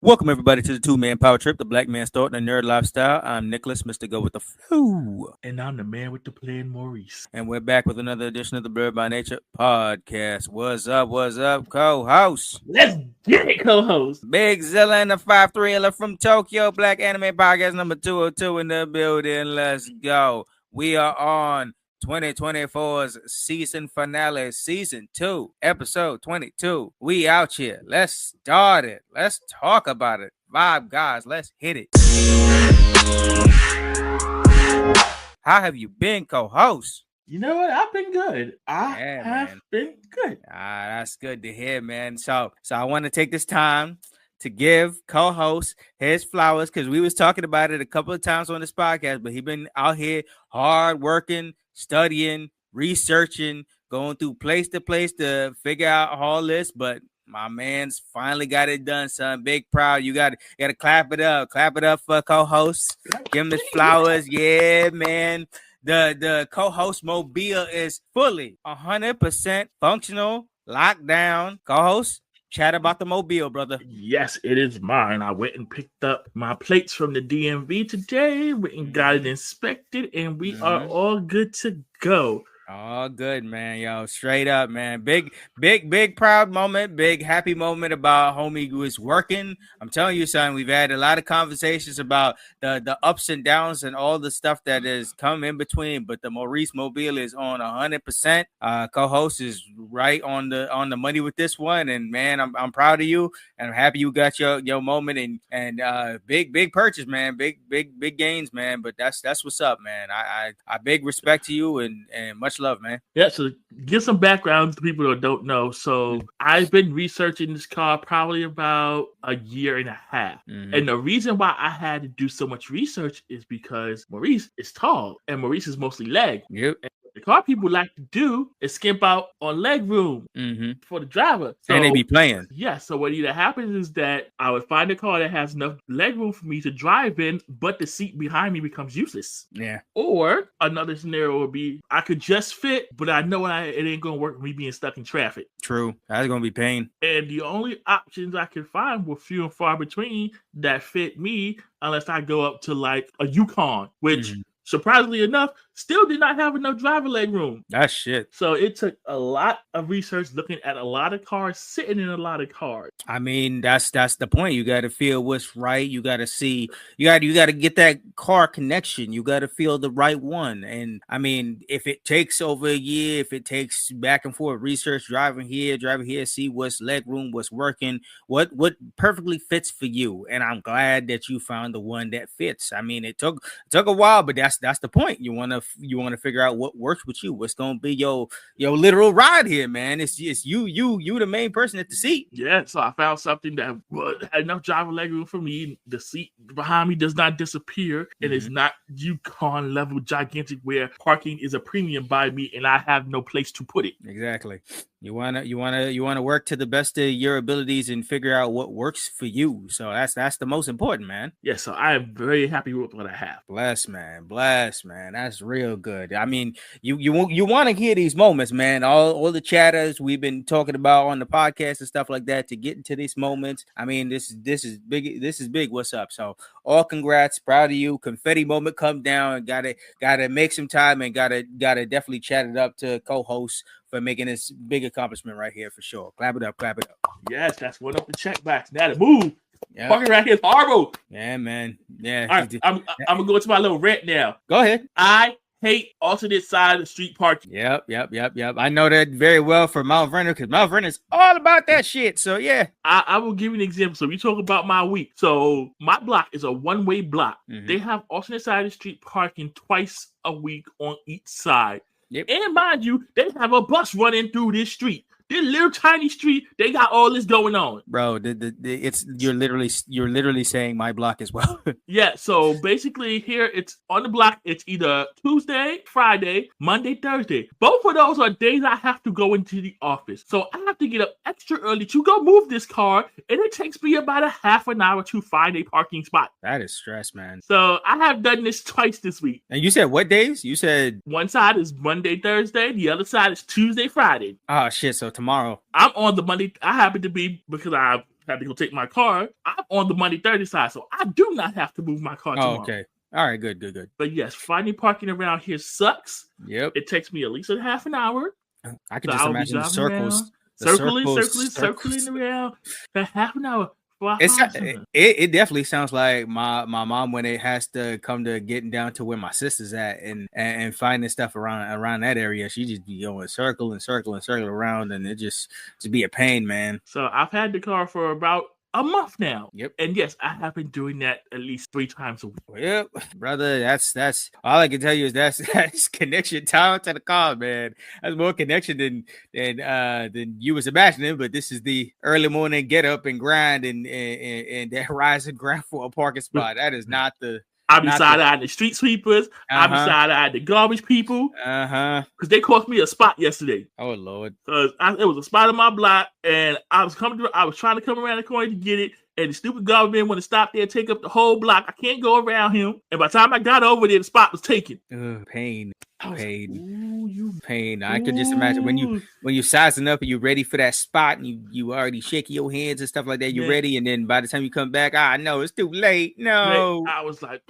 Welcome everybody to the two-man power trip, the black man starting a nerd lifestyle. I'm Nicholas, Mr. Go with the Flow. And I'm the man with the plan, Maurice. And we're back with another edition of the Blerd By Nature Podcast. What's up, co-host? Let's get it, co-host. Big Zilla and the 5'3" from Tokyo, Black Anime Podcast number 202 in the building. Let's go. We are on 2024's season finale, season 2, episode 22. We out here. Let's start it. Let's talk about it. Vibe, guys. Let's hit it. How have you been, co-host? You know what? I've been good. I have been good. That's good to hear, man. So I want to take this time to give co-host his flowers because we was talking about it a couple of times on this podcast, but he been out here hard working, studying, researching, going through place to place to figure out all this. But my man's finally got it done, son. Big proud. You got to clap it up. Clap it up for co-host. Give him his flowers. Yeah, man. The co-host mobile is fully 100% functional, locked down. Co-host, chat about the mobile, brother. Yes, it is mine. I went and picked up my plates from the DMV today. Went and got it inspected, and we are all good to go. All good, man. Yo, straight up, man. Big proud moment. Big happy moment about homie was working. I'm telling you, son, we've had a lot of conversations about the ups and downs and all the stuff that has come in between. But the Maurice Mobile is on 100%. Co-host is right on the money with this one. And man, I'm proud of you, and I'm happy you got your moment and big purchase, man. Big gains, man. But that's what's up, man. I big respect to you and much love, man. Yeah, so give some background to people that don't know. So I've been researching this car probably about a year and a half. And the reason why I had to do so much research is because Maurice is tall and Maurice is mostly leg. Yep. And the car people like to do is skimp out on leg room for the driver. So, and they be playing. Yeah, so what either happens is that I would find a car that has enough leg room for me to drive in, but the seat behind me becomes useless. Yeah. Or another scenario would be I could just fit, but I know it ain't going to work with me being stuck in traffic. True. That's going to be pain. And the only options I could find were few and far between that fit me unless I go up to like a Yukon, which surprisingly enough, still did not have enough driver leg room. That's shit. So it took a lot of research looking at a lot of cars, sitting in a lot of cars. I mean, that's the point. You got to feel what's right. You got to see. You got to get that car connection. You got to feel the right one. And I mean, if it takes over a year, if it takes back and forth research, driving here, see what's leg room, what's working, what perfectly fits for you. And I'm glad that you found the one that fits. I mean, it took a while, but that's the point. You want to figure out what works with you. What's gonna be your literal ride here, man? It's you the main person at the seat. Yeah, so I found something that had enough driver leg room for me. The seat behind me does not disappear, and it's not Yukon level gigantic where parking is a premium by me, and I have no place to put it. Exactly. You wanna work to the best of your abilities and figure out what works for you. So that's the most important, man. Yeah, so I am very happy with what I have. Bless, man. That's real good. I mean, you want to hear these moments, man. All the chatters we've been talking about on the podcast and stuff like that to get into these moments. I mean, this is big. This is big. What's up? So all congrats, proud of you. Confetti moment come down. Gotta make some time and gotta definitely chat it up to co-host for making this big accomplishment right here for sure. Clap it up. Yes, that's one of the checkbacks. Now to move. Yep. Parking right here is horrible. Yeah, man. Yeah. All right, I'm gonna go into my little rant now. Go ahead. I hate alternate side of the street parking. Yep. I know that very well for Mount Vernon because Mount Vernon is all about that shit. So yeah. I will give you an example. So we talk about my week. So my block is a one-way block. They have alternate side of the street parking twice a week on each side. Yep. And mind you, they have a bus running through this street. This little tiny street, they got all this going on. Bro, you're literally saying my block as well. Yeah, so basically here it's on the block, it's either Tuesday, Friday, Monday, Thursday. Both of those are days I have to go into the office. So I have to get up extra early to go move this car, and it takes me about a half an hour to find a parking spot. That is stress, man. So I have done this twice this week. And you said what days? You said one side is Monday, Thursday, the other side is Tuesday, Friday. Oh shit, so tomorrow. I'm on the Monday. I happen to be because I had to go take my car. I'm on the Monday, Thursday side, so I do not have to move my car tomorrow. Okay. All right. Good. But yes, finding parking around here sucks. Yep. It takes me at least a half an hour. I can just imagine the circles. Circling around for half an hour. It definitely sounds like my mom when it has to come to getting down to where my sister's at and finding stuff around that area. She just be going circle around, and it just be a pain, man. So I've had the car for about a month now. Yep. And yes, I have been doing that at least 3 times a week. Yep, brother. That's all I can tell you is that's connection time to the car, man. That's more connection than you was imagining. But this is the early morning get up and grind and that rise and grind for a parking spot. That is not the. I be side-eyeing the street sweepers. I be side-eyeing the garbage people. Because they cost me a spot yesterday. Oh, Lord. Because it was a spot on my block, and I was trying to come around the corner to get it, and the stupid garbage man want to stop there and take up the whole block. I can't go around him. And by the time I got over there, the spot was taken. Pain. Pain. I could just imagine when you sizing up and you're ready for that spot and you already shaking your hands and stuff like that. You're ready, and then by the time you come back, no, it's too late. No, I was like,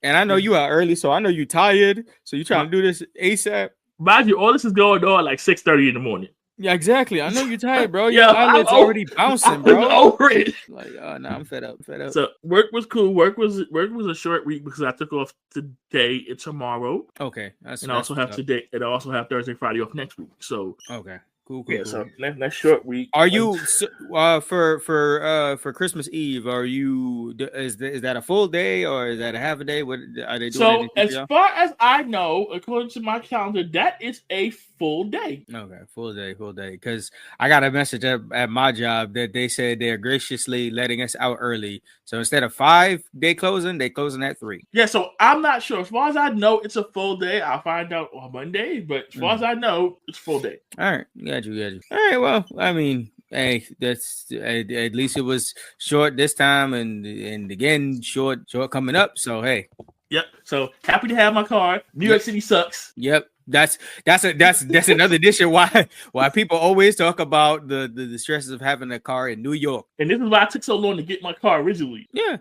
and I know you are early, so I know you tired. So you trying to do this ASAP. Mind you, all this is going on like 6:30 in the morning. Yeah, exactly. I know you're tired, bro. Your eyelids already bouncing, bro. I'm over it. Like, I'm fed up. So work was cool. Work was a short week because I took off today and tomorrow. Okay, and I also have today, and I also have Thursday, Friday off next week. So okay. Cool. Yeah, so that's short week. Are you for Christmas Eve? Are you is that a full day or is that a half a day? What are they doing? So as far as I know, according to my calendar, that is a full day. Okay, full day. Because I got a message at my job that they said they're graciously letting us out early. So instead of 5-day closing, they closing at 3. Yeah, so I'm not sure. As far as I know, it's a full day. I'll find out on Monday, but as far as I know, it's a full day. All right, got you. All right, well, I mean, hey, that's at least it was short this time, and again short coming up. So hey, yep. So happy to have my car. New York City sucks. Yep. That's another addition why people always talk about the stresses of having a car in New York. And this is why I took so long to get my car originally. Yeah,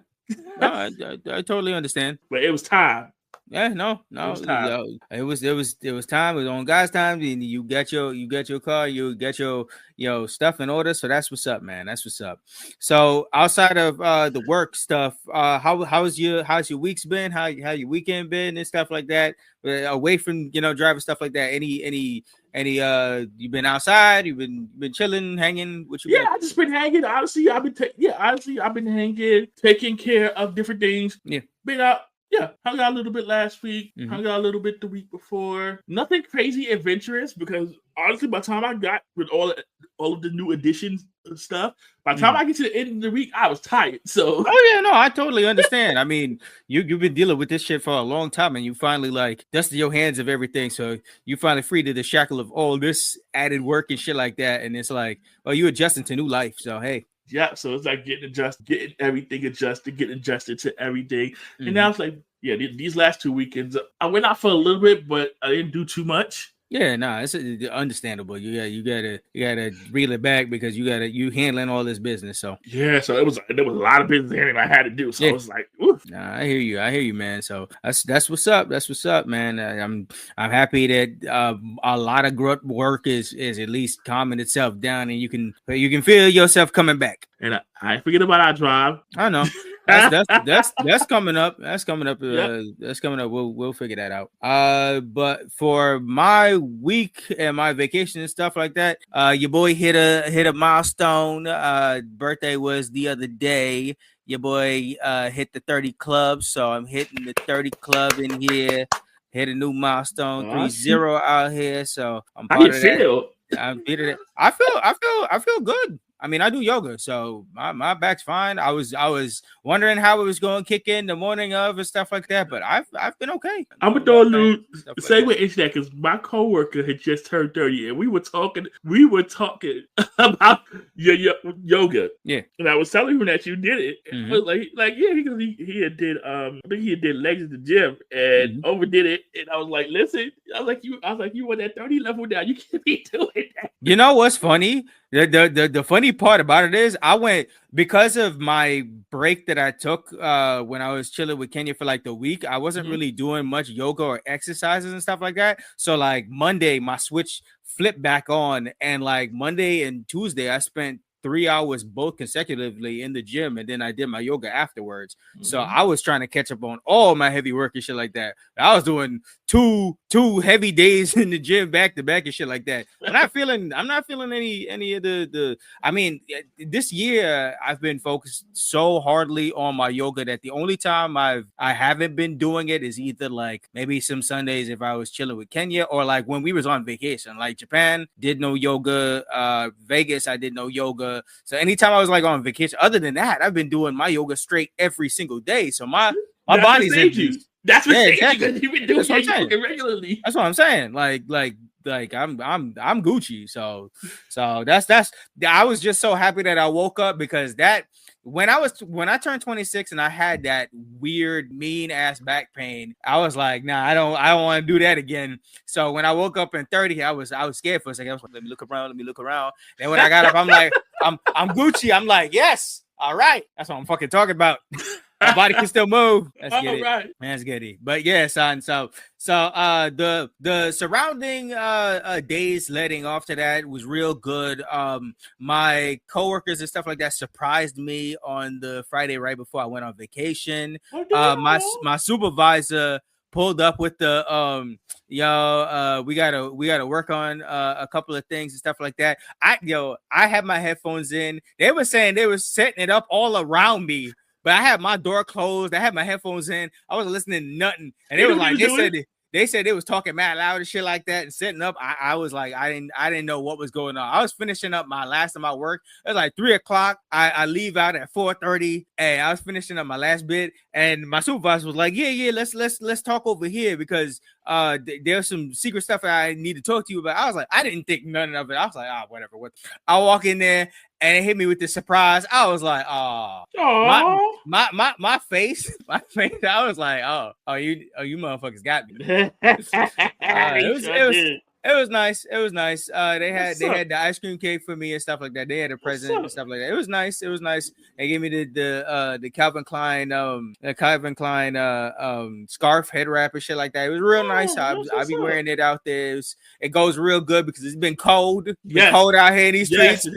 no, I totally understand. But it was time. Yeah, no, it was time. It was time. It was on God's time. And you got your car. You got your stuff in order. So that's what's up, man. That's what's up. So outside of the work stuff, how's your week's been? How your weekend been and stuff like that? Away from driving stuff like that. Any you been outside? You've been chilling, hanging? What you? Yeah, I just been hanging. Honestly, I've been hanging, taking care of different things. Yeah, been out. Yeah, hung out a little bit last week, hung out a little bit the week before. Nothing crazy adventurous because honestly, by the time I got with all of the new additions and stuff, by the time I get to the end of the week, I was tired. So yeah, no, I totally understand. I mean, you've been dealing with this shit for a long time, and you finally dusted your hands of everything. So you finally freed of the shackle of all this added work and shit like that. And it's like, well, you adjusting to new life. So hey. Yeah, so it's like getting everything adjusted, getting adjusted to everything. And now it's like, yeah, these last 2 weekends, I went out for a little bit, but I didn't do too much. Yeah, no, it's understandable. You gotta reel it back because you handling all this business. So yeah, so there was a lot of business handling I had to do. So I was like, oof. Nah, I hear you, man. So that's what's up. That's what's up, man. I'm happy that a lot of grunt work is at least calming itself down, and you can feel yourself coming back. And I ain't forget about our drive. I know. That's coming up. That's coming up. Yep. That's coming up. We'll figure that out. But for my week and my vacation and stuff like that, your boy hit a milestone. Birthday was the other day. Your boy hit the 30 club, so I'm hitting the 30 club in here. Hit a new milestone, 3-0 out here. So I'm part of that. I'm beat it. I feel good. I mean, I do yoga, so my back's fine. I was wondering how it was going to kick in the morning of and stuff like that, but I've been okay. I'm gonna throw a little segue into that because my coworker had just turned 30, and we were talking about your yoga. Yeah, and I was telling him that you did it. I was like yeah, because he did I think he did legs at the gym and overdid it, and I was like, listen, I was like you on that 30 level now. You can't be doing that. You know what's funny? The funny part about it is I went because of my break that I took when I was chilling with Kenya for like the week. I wasn't really doing much yoga or exercises and stuff like that. So like Monday, my switch flipped back on, and like Monday and Tuesday, I spent 3 hours both consecutively in the gym, and then I did my yoga afterwards. So I was trying to catch up on all my heavy work and shit like that. I was doing two heavy days in the gym back to back and shit like that. I'm not feeling any of the I mean, this year I've been focused so hardly on my yoga that the only time I haven't been doing it is either like maybe some Sundays if I was chilling with Kenya, or like when we was on vacation. Like Japan did no yoga, Vegas I did no yoga. So anytime I was like on vacation, other than that, I've been doing my yoga straight every single day. So my body's in juice. That's what exactly. You've been doing yoga regularly. That's what I'm saying. Like I'm Gucci. So that's I was just so happy that I woke up, because that when I turned 26 and I had that weird mean ass back pain, I was like, nah, I don't want to do that again. So when I woke up in 30, I was scared for a second. I was like, let me look around. And when I got up, I'm like, I'm Gucci. I'm like, yes, all right. That's what I'm fucking talking about. My body can still move. Let's get it. Right. Let's get it. But yeah, son. So the surrounding days leading off to that was real good. My coworkers and stuff like that surprised me on the Friday right before I went on vacation. My supervisor pulled up with the we gotta work on a couple of things and stuff like that. I had my headphones in. They were saying they were setting it up all around me, but I had my door closed. I had my headphones in. I wasn't listening to nothing. And they were like, they said they was talking mad loud and shit like that and setting up. I was like, I didn't know what was going on. I was finishing up my last of my work. It was like 3:00. I leave out at 4:30, and I was finishing up my last bit. And my supervisor was like, yeah, let's talk over here, because there's some secret stuff that I need to talk to you about. I was like, I didn't think none of it. I was like, whatever. I walk in there and it hit me with the surprise. I was like, my face. I was like, you motherfuckers got me. It was nice. They had the ice cream cake for me and stuff like that. They had a present and stuff like that. It was nice. They gave me the Calvin Klein scarf head wrap and shit like that. It was real nice. I'll be wearing it out there. It goes real good because it's been cold. It's cold out here in these streets.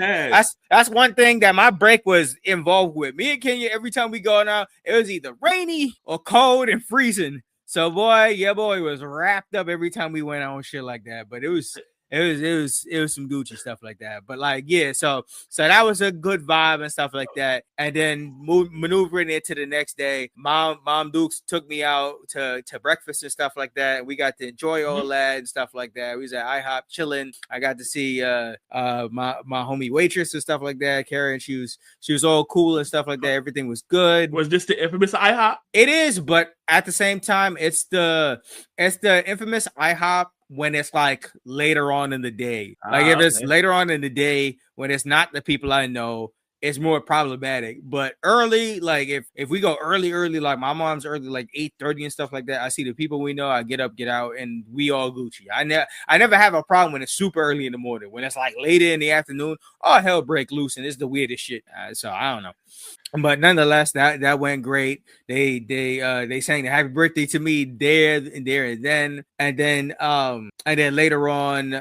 That's one thing that my break was involved with. Me and Kenya, every time we go out, it was either rainy or cold and freezing. So boy was wrapped up every time we went on shit like that. But it was some Gucci stuff like that. But like, yeah, so that was a good vibe and stuff like that. And then maneuvering into the next day, Mom Dukes took me out to breakfast and stuff like that. And we got to enjoy all that and stuff like that. We was at IHOP chilling. I got to see my homie waitress and stuff like that. Karen, she was all cool and stuff like that. Everything was good. Was this the infamous IHOP? It is, but at the same time, it's the infamous IHOP when it's like later on in the day. Like if it's later on in the day when it's not the people I know, it's more problematic. But early, like if we go early, like my mom's early, like 8:30 and stuff like that, I see the people we know, I get up, get out, and we all Gucci. I never have a problem when it's super early in the morning. When it's like later in the afternoon, all hell break loose, and it's the weirdest shit. So I don't know. But nonetheless, that went great. They sang the happy birthday to me there and then, and then later on,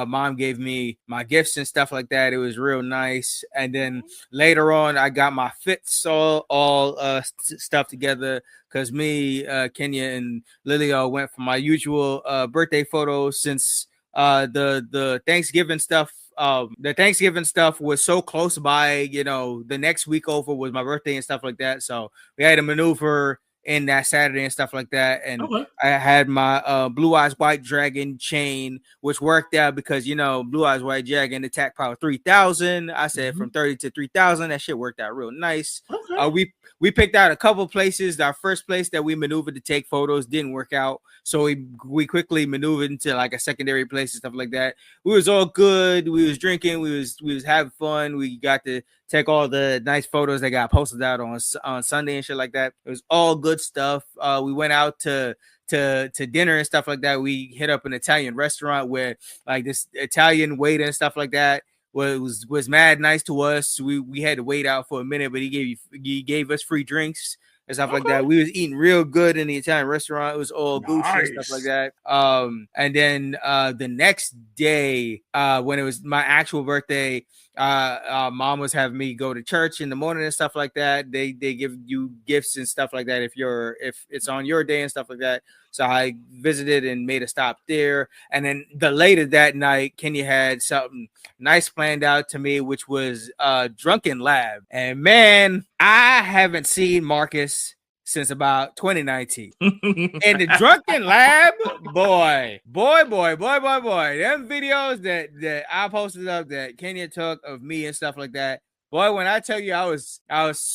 Mom gave me my gifts and stuff like that. It was real nice. And then later on, I got my fits all stuff together, because me, Kenya, and Lilio went for my usual birthday photos, since the Thanksgiving stuff. The Thanksgiving stuff was so close by, the next week over was my birthday and stuff like that. So we had to maneuver in that Saturday and stuff like that. And I had my Blue Eyes White Dragon chain, which worked out because, Blue Eyes White Dragon attack power 3,000. I said from 30 to 3,000. That shit worked out real nice. We picked out a couple places. Our first place that we maneuvered to take photos didn't work out. So we quickly maneuvered into like a secondary place and stuff like that. We was all good. We was drinking. We was having fun. We got to take all the nice photos that got posted out on Sunday and shit like that. It was all good stuff. We went out to dinner and stuff like that. We hit up an Italian restaurant where like this Italian waiter and stuff like that was mad nice to us. We had to wait out for a minute, but he gave us free drinks and stuff like that. We was eating real good in the Italian restaurant. It was all Gucci and stuff like that. And then the next day, when it was my actual birthday, mom was having me go to church in the morning and stuff like that. They give you gifts and stuff like that if it's on your day and stuff like that. So I visited and made a stop there. And then later that night, Kenya had something nice planned out to me, which was Drunken Lab. And man, I haven't seen Marcus since about 2019. And the Drunken Lab, boy. Them videos that I posted up that Kenya took of me and stuff like that. Boy, when I tell you I was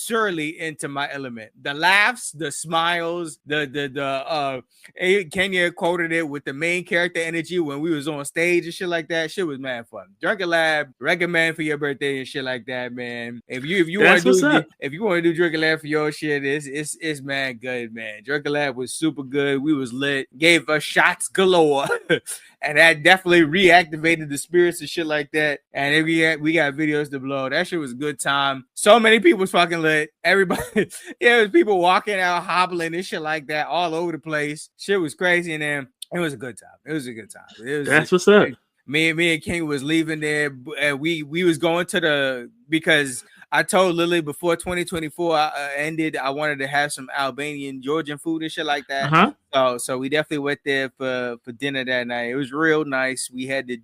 surely into my element. The laughs, the smiles, Kenya quoted it with the main character energy when we was on stage and shit like that. Shit was mad fun. Drunken Lab, recommend for your birthday and shit like that, man. If you want to do Drunken Lab for your shit, it's man good, man. Drunken Lab was super good. We was lit, gave us shots galore. And that definitely reactivated the spirits and shit like that. And we got videos to blow. That shit was a good time. So many people was fucking lit. Everybody, yeah, it was people walking out, hobbling and shit like that all over the place. Shit was crazy, and then it was a good time. That's what's up. Me and King was leaving there, and we was going to because I told Lily before 2024 ended, I wanted to have some Albanian, Georgian food and shit like that. So we definitely went there for dinner that night. It was real nice. We had the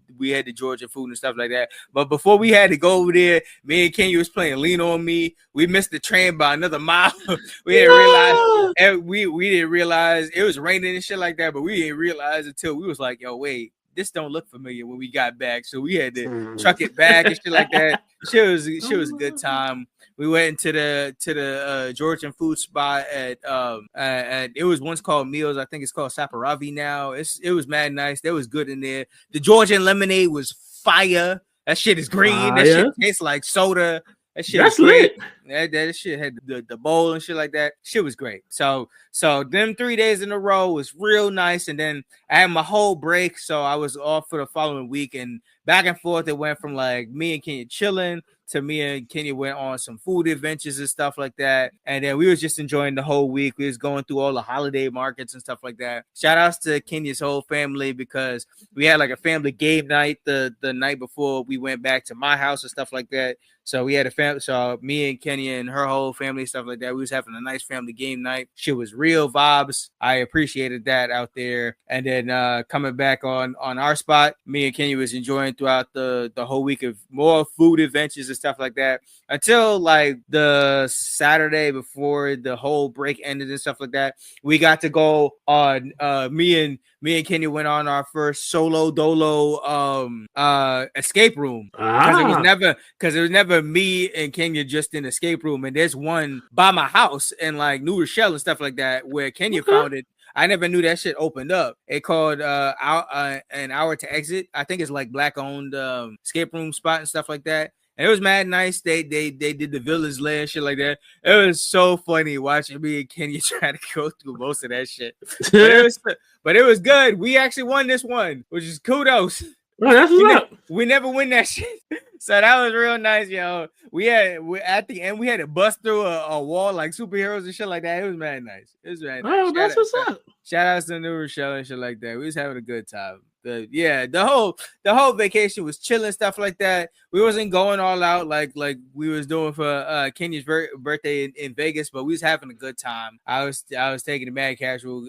Georgian food and stuff like that. But before we had to go over there, me and Kenya was playing Lean On Me. We missed the train by another mile. We didn't realize we didn't realize it was raining and shit like that. But we didn't realize until we was like, yo, wait. This don't look familiar when we got back, so we had to truck it back and shit like that. Shit was a good time. We went into the Georgian food spot at it was once called Meals. I think it's called Saparavi now. It was mad nice. That was good in there. The Georgian lemonade was fire. That shit is green. That shit tastes like soda. That shit That's lit. That shit had the bowl and shit like that. Shit was great. So them 3 days in a row was real nice. And then I had my whole break, so I was off for the following week. And back and forth, it went from like me and Kenya chilling to me and Kenya went on some food adventures and stuff like that. And then we was just enjoying the whole week. We was going through all the holiday markets and stuff like that. Shout outs to Kenya's whole family because we had like a family game night the night before we went back to my house and stuff like that. So we had a family. So me and Kenya and her whole family, stuff like that. We was having a nice family game night. Shit was real vibes. I appreciated that out there. And then coming back on our spot, me and Kenya was enjoying throughout the whole week of more food adventures and stuff like that until like the Saturday before the whole break ended and stuff like that. We got to go on. Me and Kenya went on our first solo dolo escape room because it was never me and Kenya just in escape room, and there's one by my house in like New Rochelle and stuff like that where Kenya found it. I never knew that shit opened up. It called an hour to exit. I think it's like black owned escape room spot and stuff like that. And it was mad nice. They did the village lair and shit like that. It was so funny watching me and Kenya try to go through most of that shit. But it was good. We actually won this one, which is kudos. Oh, that's we never win that shit. So that was real nice, yo. At the end we had to bust through a wall like superheroes and shit like that. It was mad nice. Oh, that's what's up. Shout outs to New Rochelle and shit like that. We was having a good time. The whole vacation was chilling, stuff like that. We wasn't going all out like we was doing for Kenya's birthday in Vegas, but we was having a good time. I was taking the mad casual.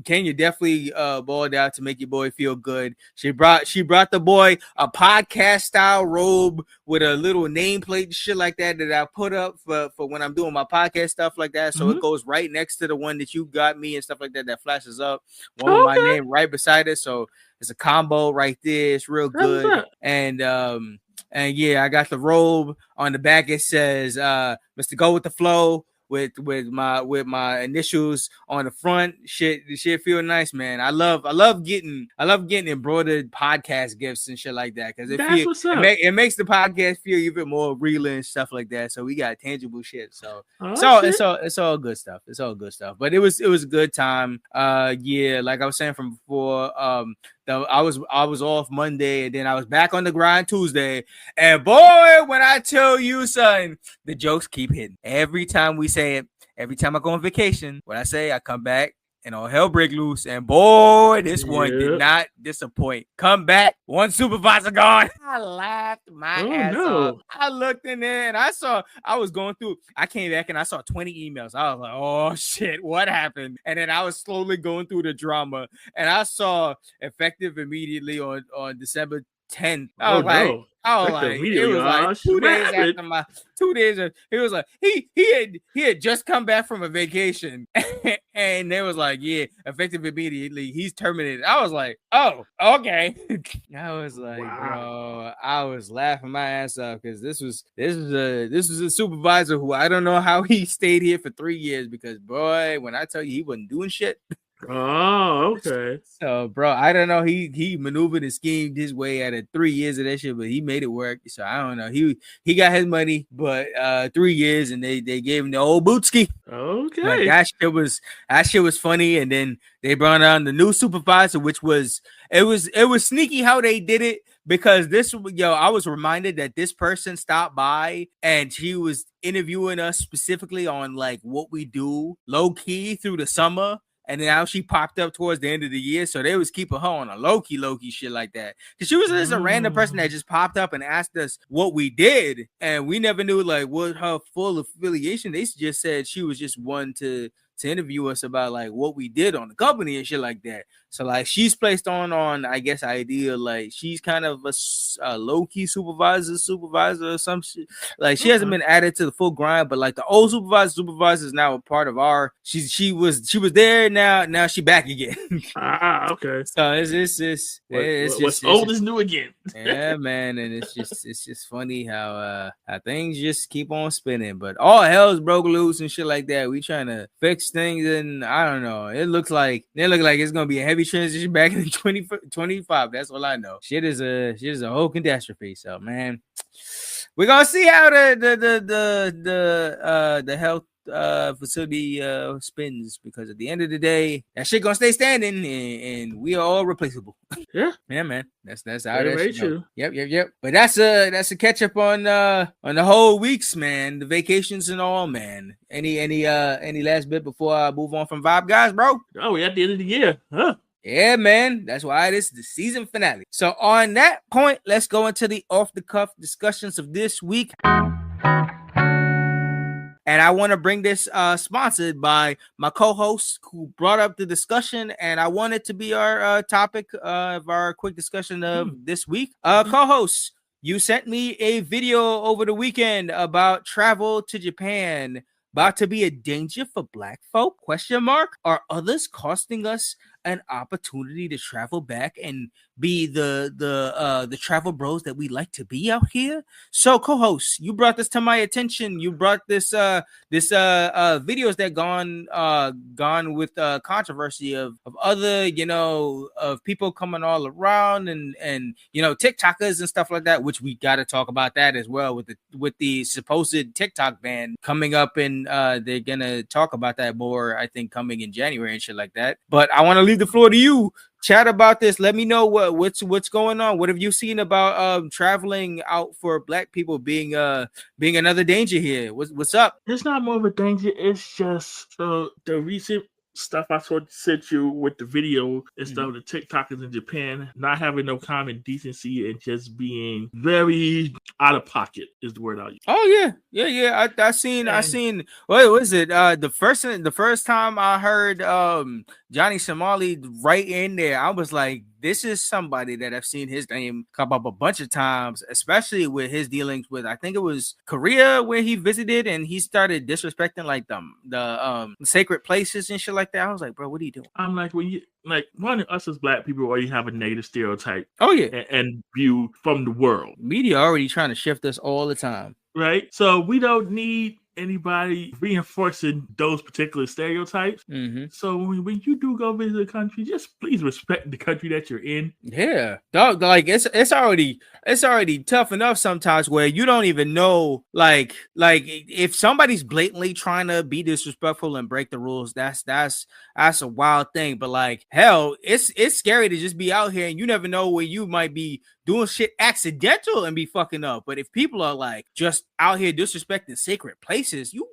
Kenya definitely balled out to make your boy feel good. She brought the boy a podcast style robe with a little nameplate and shit like that I put up for when I'm doing my podcast stuff like that. So it goes right next to the one that you got me and stuff like that flashes up. One with my name right beside it. So it's a combo right there. It's real good. And yeah, I got the robe on the back. It says Mr. Go With The Flow with my initials on the front. Shit feel nice, man. I love getting embroidered podcast gifts and shit like that because it makes the podcast feel even more real and stuff like that. So we got tangible shit. So it's all good stuff. It's all good stuff. But it was a good time. Yeah, like I was saying from before, I was off Monday, and then I was back on the grind Tuesday. And boy, when I tell you, son, the jokes keep hitting every time we say it. Every time I go on vacation, what I say, I come back and all hell break loose. And boy, this one did not disappoint. Come back, one supervisor gone. I laughed my ass off. I looked in there and I was going through. I came back and I saw 20 emails. I was like, oh shit, what happened? And then I was slowly going through the drama, and I saw effective immediately on December 10th. I was like, it was like 2 days after my 2 days. It was like he had just come back from a vacation, and they was like, yeah, effective immediately. He's terminated. I was like, oh, okay. I was like, bro, I was laughing my ass off because this was a supervisor who I don't know how he stayed here for 3 years, because boy, when I tell you he wasn't doing shit. Oh, okay. So, bro, I don't know. He maneuvered and schemed his way out of 3 years of that shit, but he made it work. So I don't know. He got his money, but 3 years, and they gave him the old bootski. Okay, like, that shit was funny. And then they brought on the new supervisor, which was sneaky how they did it, because I was reminded that this person stopped by and she was interviewing us specifically on like what we do low key through the summer. And now she popped up towards the end of the year, so they was keeping her on a low-key shit like that. Because she was just a random person that just popped up and asked us what we did, and we never knew like what her full affiliation. They just said she was just one to interview us about like what we did on the company and shit like that. So like she's placed on I guess idea like she's kind of a low-key supervisor or some shit. Like she hasn't been added to the full grind, but like the old supervisor is now a part of our. She was there, now she back again. Okay. So it's what's old is new again. Yeah, man, and it's just funny how things just keep on spinning. But all hell's broke loose and shit like that. We trying to fix things, and I don't know. It looks like it's gonna be a heavy transition back in 2025. That's all I know. Shit is a whole catastrophe. So man, we're gonna see how the health facility spins, because at the end of the day, that shit gonna stay standing, and we are all replaceable. Yeah, man. That's how that shit goes. Yep. But that's a catch up on the whole weeks, man. The vacations and all, man. Any last bit before I move on from Vibe Guys, bro? Oh, we're at the end of the year, huh? Yeah, man. That's why this is the season finale. So on that point, let's go into the off the cuff discussions of this week. And I want to bring this sponsored by my co-host who brought up the discussion, and I want it to be our topic of our quick discussion of this week. Co-host, you sent me a video over the weekend about travel to Japan. About to be a danger for Black folk? ? Are others costing us an opportunity to travel back and be the travel bros that we like to be out here? So, co-host, you brought this to my attention. You brought this videos that gone with controversy of other, of people coming all around and TikTokers and stuff like that, which we got to talk about that as well with the supposed TikTok ban coming up, and they're gonna talk about that more, I think, coming in January and shit like that. But I want to leave the floor to you. Chat about this. Let me know what's going on. What have you seen about traveling out for Black people being another danger here? What's up? It's not more of a danger. It's just the recent stuff I sent you with the video and stuff. The TikTokers in Japan not having no common decency and just being very out of pocket is the word I'll use. Oh yeah. I seen. What was it? The first time I heard Johnny Somali right in there, I was like, this is somebody that I've seen his name come up a bunch of times, especially with his dealings with, I think it was Korea, where he visited and he started disrespecting like the sacred places and shit like that. I was like, bro, what are you doing? I'm like, when you one of us as Black people already have a negative stereotype. Oh yeah, and view from the world. Media already trying to shift us all the time. Right? So we don't need anybody reinforcing those particular stereotypes. Mm-hmm. So when you do go visit a country, just please respect the country that you're in. Yeah, dog, like it's already tough enough sometimes where you don't even know like if somebody's blatantly trying to be disrespectful and break the rules, that's a wild thing. But like hell, it's scary to just be out here and you never know where you might be doing shit accidental and be fucking up. But if people are like just out here disrespecting sacred places, you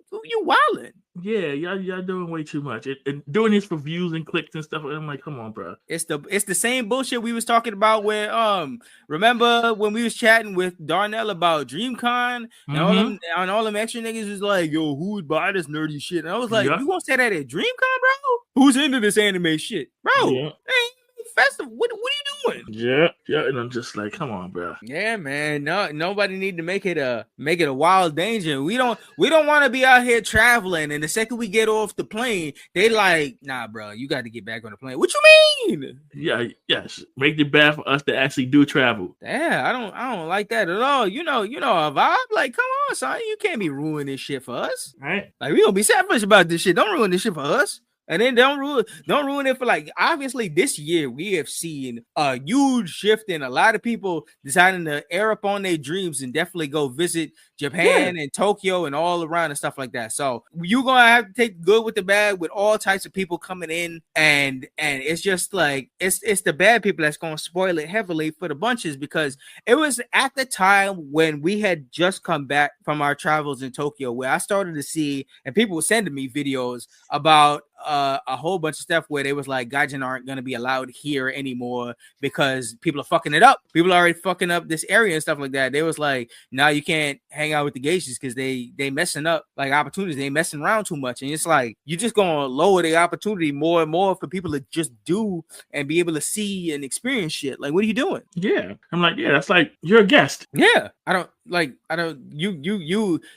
wildin'. Yeah, y'all doing way too much. And doing this for views and clicks and stuff. I'm like, come on, bro. It's the same bullshit we was talking about where remember when we was chatting with Darnell about DreamCon and all them extra niggas was like, yo, who would buy this nerdy shit? And I was like, you gonna say that at DreamCon, bro? Who's into this anime shit, bro? Yeah. Hey, festival. What are you doing? Yeah, and I'm just like, come on, bro. Yeah, man. No, nobody need to make it a wild danger. We don't want to be out here traveling, and the second we get off the plane, they like, nah, bro, you got to get back on the plane. What you mean? Yeah, yes. Make it bad for us to actually do travel. Yeah, I don't like that at all. You know, a vibe. Like, come on, son, you can't be ruining this shit for us. Right? Like, we gonna be selfish about this shit. Don't ruin this shit for us. And then don't ruin it for like, obviously this year we have seen a huge shift in a lot of people deciding to air up on their dreams and definitely go visit Japan and Tokyo and all around and stuff like that. So you're gonna have to take good with the bad with all types of people coming in, and it's just like it's the bad people that's gonna spoil it heavily for the bunches, because it was at the time when we had just come back from our travels in Tokyo where I started to see, and people were sending me videos about a whole bunch of stuff where they was like, gaijin aren't going to be allowed here anymore because people are fucking it up. People are already fucking up this area and stuff like that. They was like, now you can't hang out with the geishas because they messing up like opportunities. They messing around too much. And it's like, you're just going to lower the opportunity more and more for people to just do and be able to see and experience shit. Like, what are you doing? Yeah. I'm like, yeah, that's like, you're a guest. Yeah.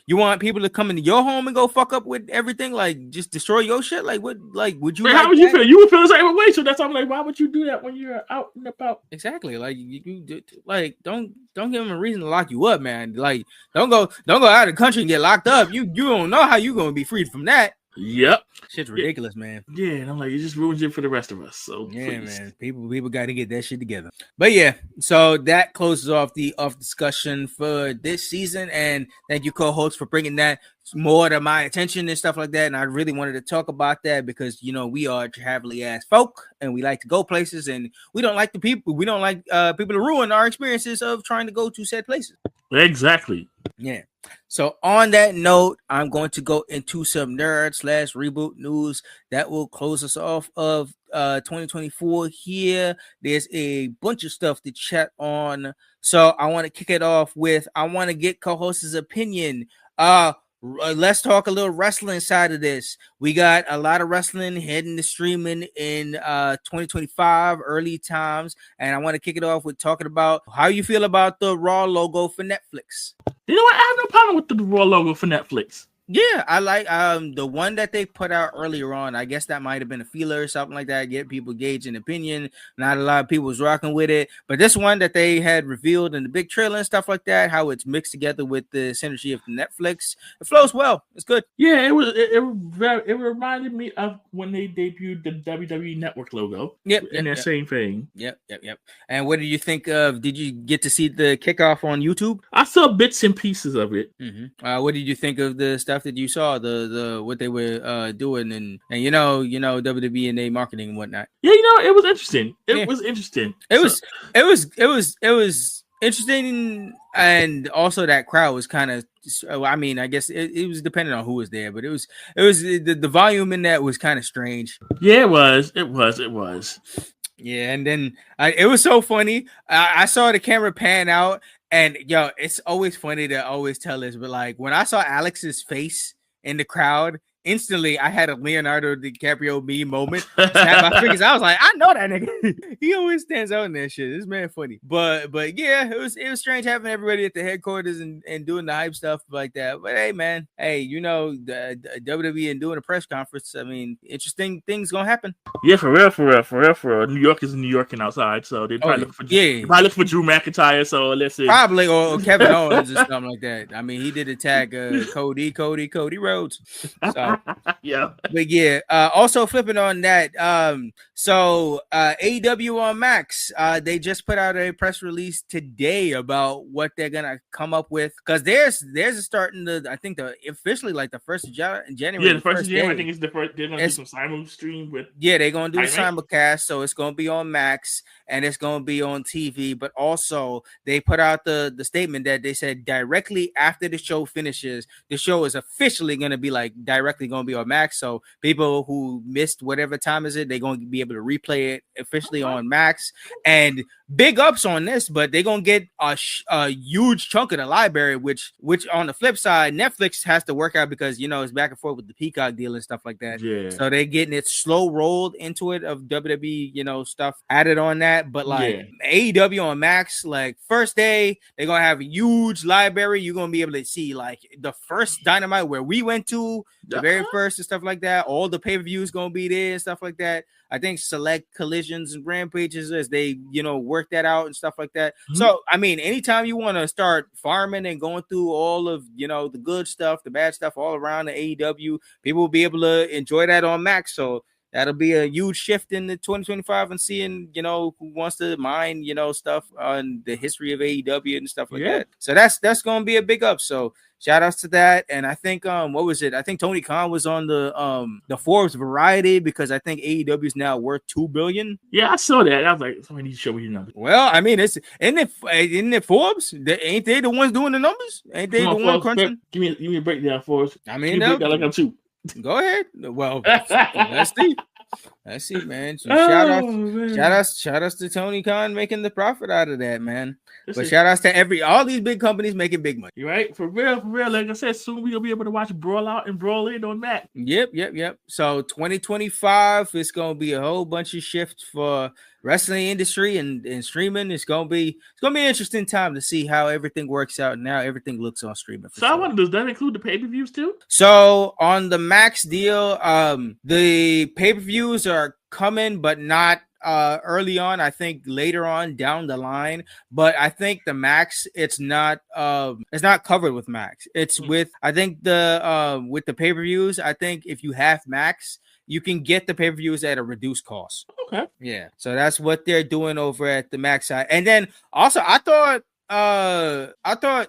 You want people to come into your home and go fuck up with everything, like just destroy your shit? Like, what, like, would you? Man, how would you feel? You would feel the same way. So that's, I'm like, why would you do that when you're out and about? Exactly. Like, you like, don't give them a reason to lock you up, man. Like, don't go out of the country and get locked up. You don't know how you gonna be freed from that. Yep. Shit's ridiculous, man. Yeah, and I'm like, it just ruins it for the rest of us. So yeah, please. man. People got to get that shit together. But yeah, so that closes off the discussion for this season. And thank you, co-host, for bringing that more to my attention and stuff like that. And I really wanted to talk about that because, you know, we are traveling ass folk and we like to go places, and we don't like people to ruin our experiences of trying to go to said places. Exactly. Yeah. So on that note, I'm going to go into some nerd/reboot news that will close us off of 2024 here. There's a bunch of stuff to chat on. So I want to kick it off with, I want to get co-host's opinion. Let's talk a little wrestling side of this. We got a lot of wrestling heading to streaming in 2025 early times, and I want to kick it off with talking about how you feel about the Raw logo for Netflix. You know what? I have no problem with the Raw logo for Netflix. Yeah, I like the one that they put out earlier on. I guess that might have been a feeler or something like that, get people gauging opinion. Not a lot of people was rocking with it, but this one that they had revealed in the big trailer and stuff like that, how it's mixed together with the synergy of Netflix, it flows well. It's good. Yeah, it reminded me of when they debuted the WWE Network logo. Yep, same thing. Yep. And what did you think of? Did you get to see the kickoff on YouTube? I saw bits and pieces of it. Mm-hmm. What did you think of the stuff that you saw, the what they were doing, and you know WWE and their marketing and whatnot? Yeah, it was interesting. It was interesting. It was interesting, and also that crowd was kind of, I mean, I guess it was depending on who was there, but it was the volume in that was kind of strange. Yeah, it was. Yeah, and then it was so funny. I saw the camera pan out, and yo, it's always funny to always tell this, but like when I saw Alex's face in the crowd, instantly I had a Leonardo DiCaprio meme moment. Snap my fingers. I was like, I know that nigga. He always stands out in that shit. This man funny. But yeah, it was strange having everybody at the headquarters and doing the hype stuff like that. But hey, man, the WWE and doing a press conference. I mean, interesting things gonna happen. Yeah, for real. New York is New York and outside, so they probably look for Drew McIntyre. So let's see, probably or Kevin Owens or something like that. I mean, he did attack Cody Rhodes. So yeah, but yeah. Also flipping on that. AEW on Max. They just put out a press release today about what they're gonna come up with because there's starting to I think officially like the 1st of January. Yeah, the 1st of January. I think it's the first. They're gonna do some simul stream with. Yeah, they're gonna do a simulcast, so it's gonna be on Max and it's gonna be on TV. But also they put out the statement that they said directly after the show finishes, the show is officially gonna be like directly gonna be on Max. So people who missed whatever time is it, they're gonna be able to replay it officially on Max. And big ups on this, but they're gonna get a huge chunk of the library, which on the flip side, Netflix has to work out because it's back and forth with the Peacock deal and stuff like that. Yeah. So they're getting it slow rolled into it of WWE, stuff added on that. But like AEW on Max, like first day, they're gonna have a huge library. You're gonna be able to see like the first Dynamite where we went to, the very first and stuff like that. All the pay-per-views gonna be there and stuff like that. I think select collisions and rampages as they, work that out and stuff like that. Mm-hmm. So, I mean, anytime you want to start farming and going through all of, the good stuff, the bad stuff all around the AEW, people will be able to enjoy that on Max. So that'll be a huge shift in the 2025 and seeing, who wants to mine, stuff on the history of AEW and stuff like that. So that's going to be a big up. So shout outs to that. And I think, what was it? I think Tony Khan was on the Forbes Variety because I think AEW is now worth $2 billion. Yeah, I saw that. I was like, somebody needs to show me your numbers. Well, I mean, isn't it Forbes? Ain't they the ones doing the numbers? Ain't they the one crunching? Give me a breakdown for us. I mean, break that like I'm too. Go ahead. Well, let's see. Let's see, man. So shout outs to Tony Khan making the profit out of that, man. But shout outs to all these big companies making big money. You're right. For real. Like I said, soon we'll be able to watch Brawl Out and Brawl In on that. Yep. So 2025, it's gonna be a whole bunch of shifts for wrestling industry and streaming. It's gonna be an interesting time to see how everything works out and how everything looks on streaming. So I wonder, does that include the pay-per-views too? So on the Max deal, the pay-per-views are coming, but not early on. I think later on down the line. But I think the Max, it's not covered with Max. It's with I think with the pay-per-views. I think if you have Max, you can get the pay-per-views at a reduced cost. Okay. Yeah. So that's what they're doing over at the Max side. And then also I thought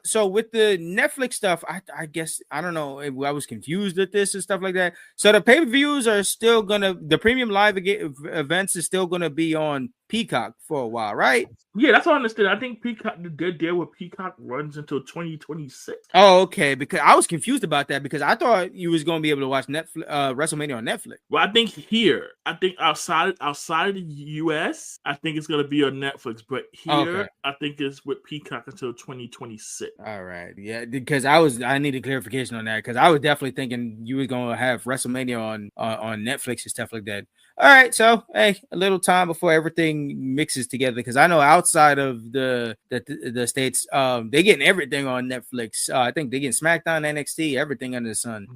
so with the Netflix stuff, I guess I don't know. I was confused with this and stuff like that. So the pay-per-views are still the premium live events is still gonna be on Peacock for a while, right? Yeah, that's all I understood. I think Peacock, the deal with Peacock runs until 2026. Oh, okay. Because I was confused about that because I thought you was going to be able to watch WrestleMania on Netflix. Well, I think outside of the US, I think it's going to be on Netflix. But here, I think it's with Peacock until 2026. All right. Yeah, because I needed clarification on that because I was definitely thinking you were going to have WrestleMania on Netflix and stuff like that. All right, so hey, a little time before everything mixes together because I know outside of the states, they're getting everything on Netflix. I think they're getting SmackDown, NXT, everything under the sun.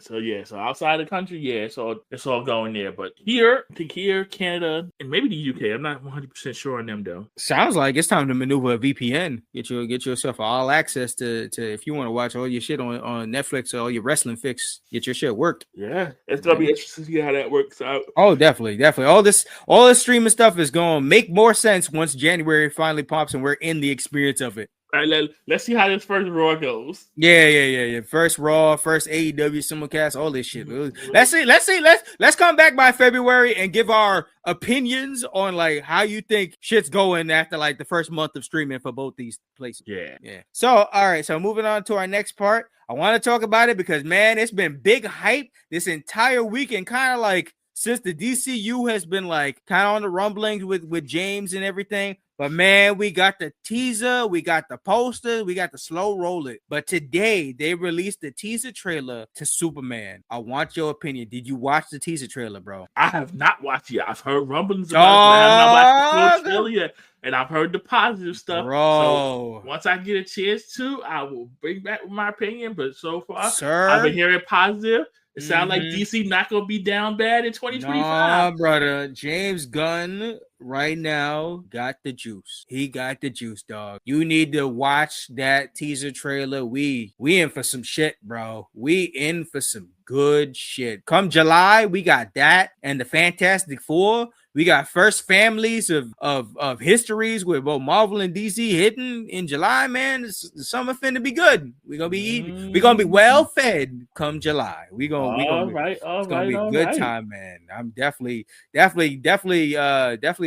So outside the country, so it's all going there. But here, I think Canada, and maybe the UK. I'm not 100% sure on them though. Sounds like it's time to maneuver a VPN. Get yourself all access to if you want to watch all your shit on Netflix or all your wrestling fix. Get your shit worked. Yeah, it's gonna be interesting to see how that works out. Oh, definitely. All this streaming stuff is going to make more sense once January finally pops and we're in the experience of it. All right, let's see how this first Raw goes. Yeah. First Raw, first AEW simulcast, all this shit. Let's see. Let's come back by February and give our opinions on like how you think shit's going after like the first month of streaming for both these places. Yeah. So, all right. So moving on to our next part, I want to talk about it because man, it's been big hype this entire week and kind of like since the DCU has been like kind of on the rumblings with James and everything. But man, we got the teaser, we got the poster, we got the slow roll it. But today they released the teaser trailer to Superman. I want your opinion. Did you watch the teaser trailer, bro? I have not watched it. I've heard rumblings about it, but I have not watched the full trailer yet. And I've heard the positive stuff. Bro. So once I get a chance to, I will bring back my opinion. But so far, Sir, I've been hearing positive. It sounds like DC not going to be down bad in 2025. Nah, brother. James Gunn right now got the juice. He got the juice, dog. You need to watch that teaser trailer. We in for some shit, bro. We in for some good shit. Come July, we got that and the Fantastic Four. We got first families of histories with both Marvel and DC hitting in July, man. The summer finna be good. We're gonna be eating. We're gonna be well fed come July. It's gonna be a good time, man. I'm definitely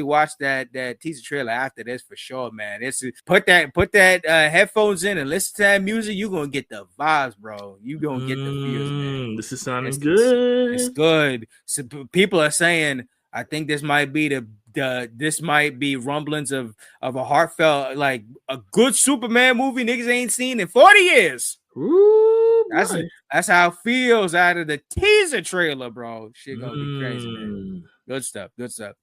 watch that teaser trailer after this for sure, man. It's put that headphones in and listen to that music. You're gonna get the vibes, bro. You gonna get the feels, man. This is sounding good. It's good. So people are saying, I think this might be this might be rumblings of a heartfelt, like a good Superman movie niggas ain't seen in 40 years. Ooh, that's how it feels out of the teaser trailer, bro. Shit gonna be crazy, man. Good stuff.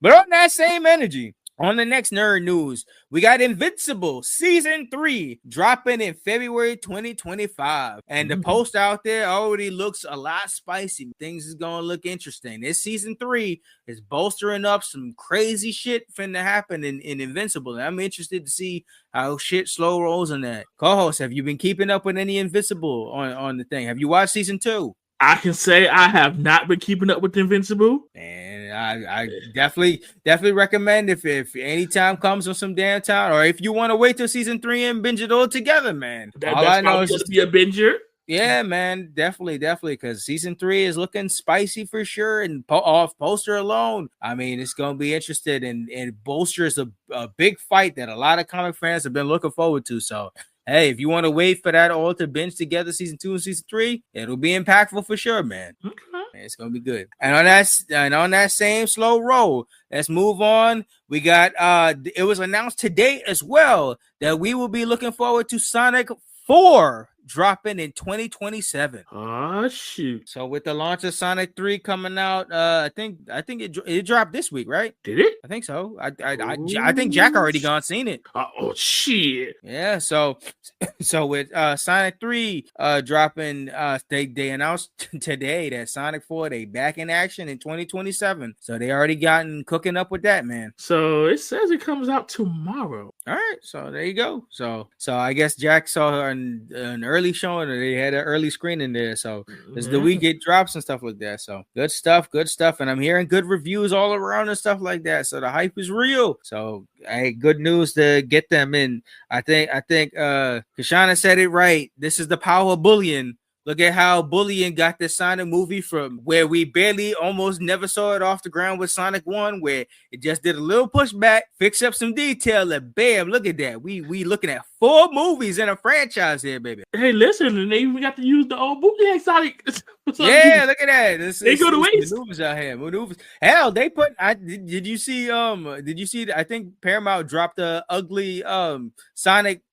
But on that same energy, on the next nerd news, we got Invincible Season 3 dropping in February 2025. And the post out there already looks a lot spicy. Things is going to look interesting. This Season 3 is bolstering up some crazy shit finna happen in Invincible. And I'm interested to see how shit slow rolls in that. Co-host, have you been keeping up with any Invincible on the thing? Have you watched Season 2? I can say I have not been keeping up with Invincible. And I definitely recommend if any time comes on some damn time, or if you want to wait till Season 3 and binge it all together, man. All I know is just be a binger. Yeah, man, definitely, because Season 3 is looking spicy for sure, and off poster alone, I mean, it's gonna be interesting and bolsters a big fight that a lot of comic fans have been looking forward to. So, hey, if you want to wait for that all to binge together, Season 2 and Season 3, it'll be impactful for sure, man. Okay. It's gonna be good. And on that same slow roll, let's move on. We got it was announced today as well that we will be looking forward to Sonic 4 dropping in 2027. Oh shoot. So with the launch of Sonic 3 coming out, I think it dropped this week, right? Did it? I think so. I think Jack already gone seen it. Oh shit. Yeah, so with Sonic 3 dropping, they announced today that Sonic 4 they back in action in 2027. So they already gotten cooking up with that, man. So it says it comes out tomorrow. All right, so there you go. So I guess Jack saw an early showing, or they had an early screening there. So as the week it drops and stuff like that. So good stuff. And I'm hearing good reviews all around and stuff like that. So the hype is real. So hey, good news to get them in. I think Kashana said it right. This is the power of bullying. Look at how bullying got this Sonic movie from where we barely almost never saw it off the ground with Sonic 1, where it just did a little pushback, fix up some detail, and bam, look at that. We looking at 4 movies in a franchise here, baby. Hey, listen, and they even got to use the old bootleg Sonic. Yeah, look at that. They go to waste. Maneuvers out here. Maneuvers. Hell, they put. Did you see? I think Paramount dropped a ugly Sonic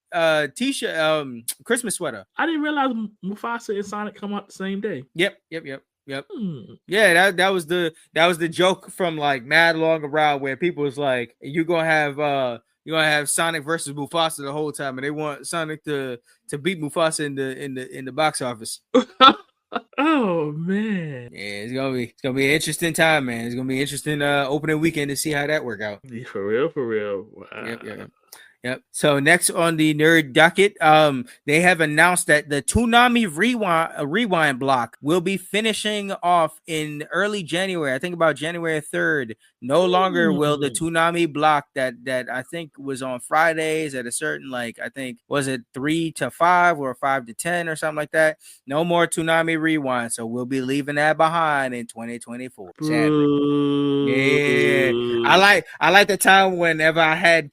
t-shirt, Christmas sweater. I didn't realize Mufasa and Sonic come out the same day. Yep. Yeah, that was the joke from like mad long around where people was like, you're gonna have Sonic versus Mufasa the whole time, and they want Sonic to beat Mufasa in the box office. Oh man, yeah, it's gonna be an interesting time, man. It's gonna be interesting opening weekend to see how that work out. Yeah, for real. Wow. Yep. So next on the nerd docket, they have announced that the Toonami rewind block will be finishing off in early January. I think about January 3rd. No longer will the Toonami block that I think was on Fridays at a certain, like, I think, was it 3 to 5 or 5 to 10 or something like that? No more Toonami rewind. So we'll be leaving that behind in 2024. Sadly. Yeah. I like the time whenever I had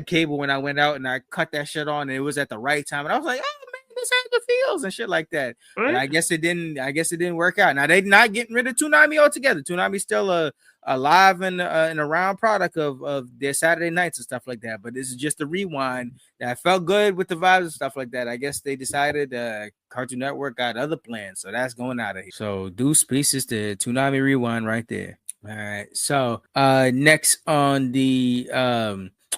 cable, when I went out and I cut that shit on, and it was at the right time, and I was like, oh man, this has the feels and shit like that. But Right? I guess it didn't work out. Now they're not getting rid of Toonami altogether. Toonami's still a live and around product of their Saturday nights and stuff like that. But this is just a rewind that felt good with the vibes and stuff like that. I guess they decided Cartoon Network got other plans, so that's going out of here. So deuce pieces to Toonami Rewind right there. All right. So next on the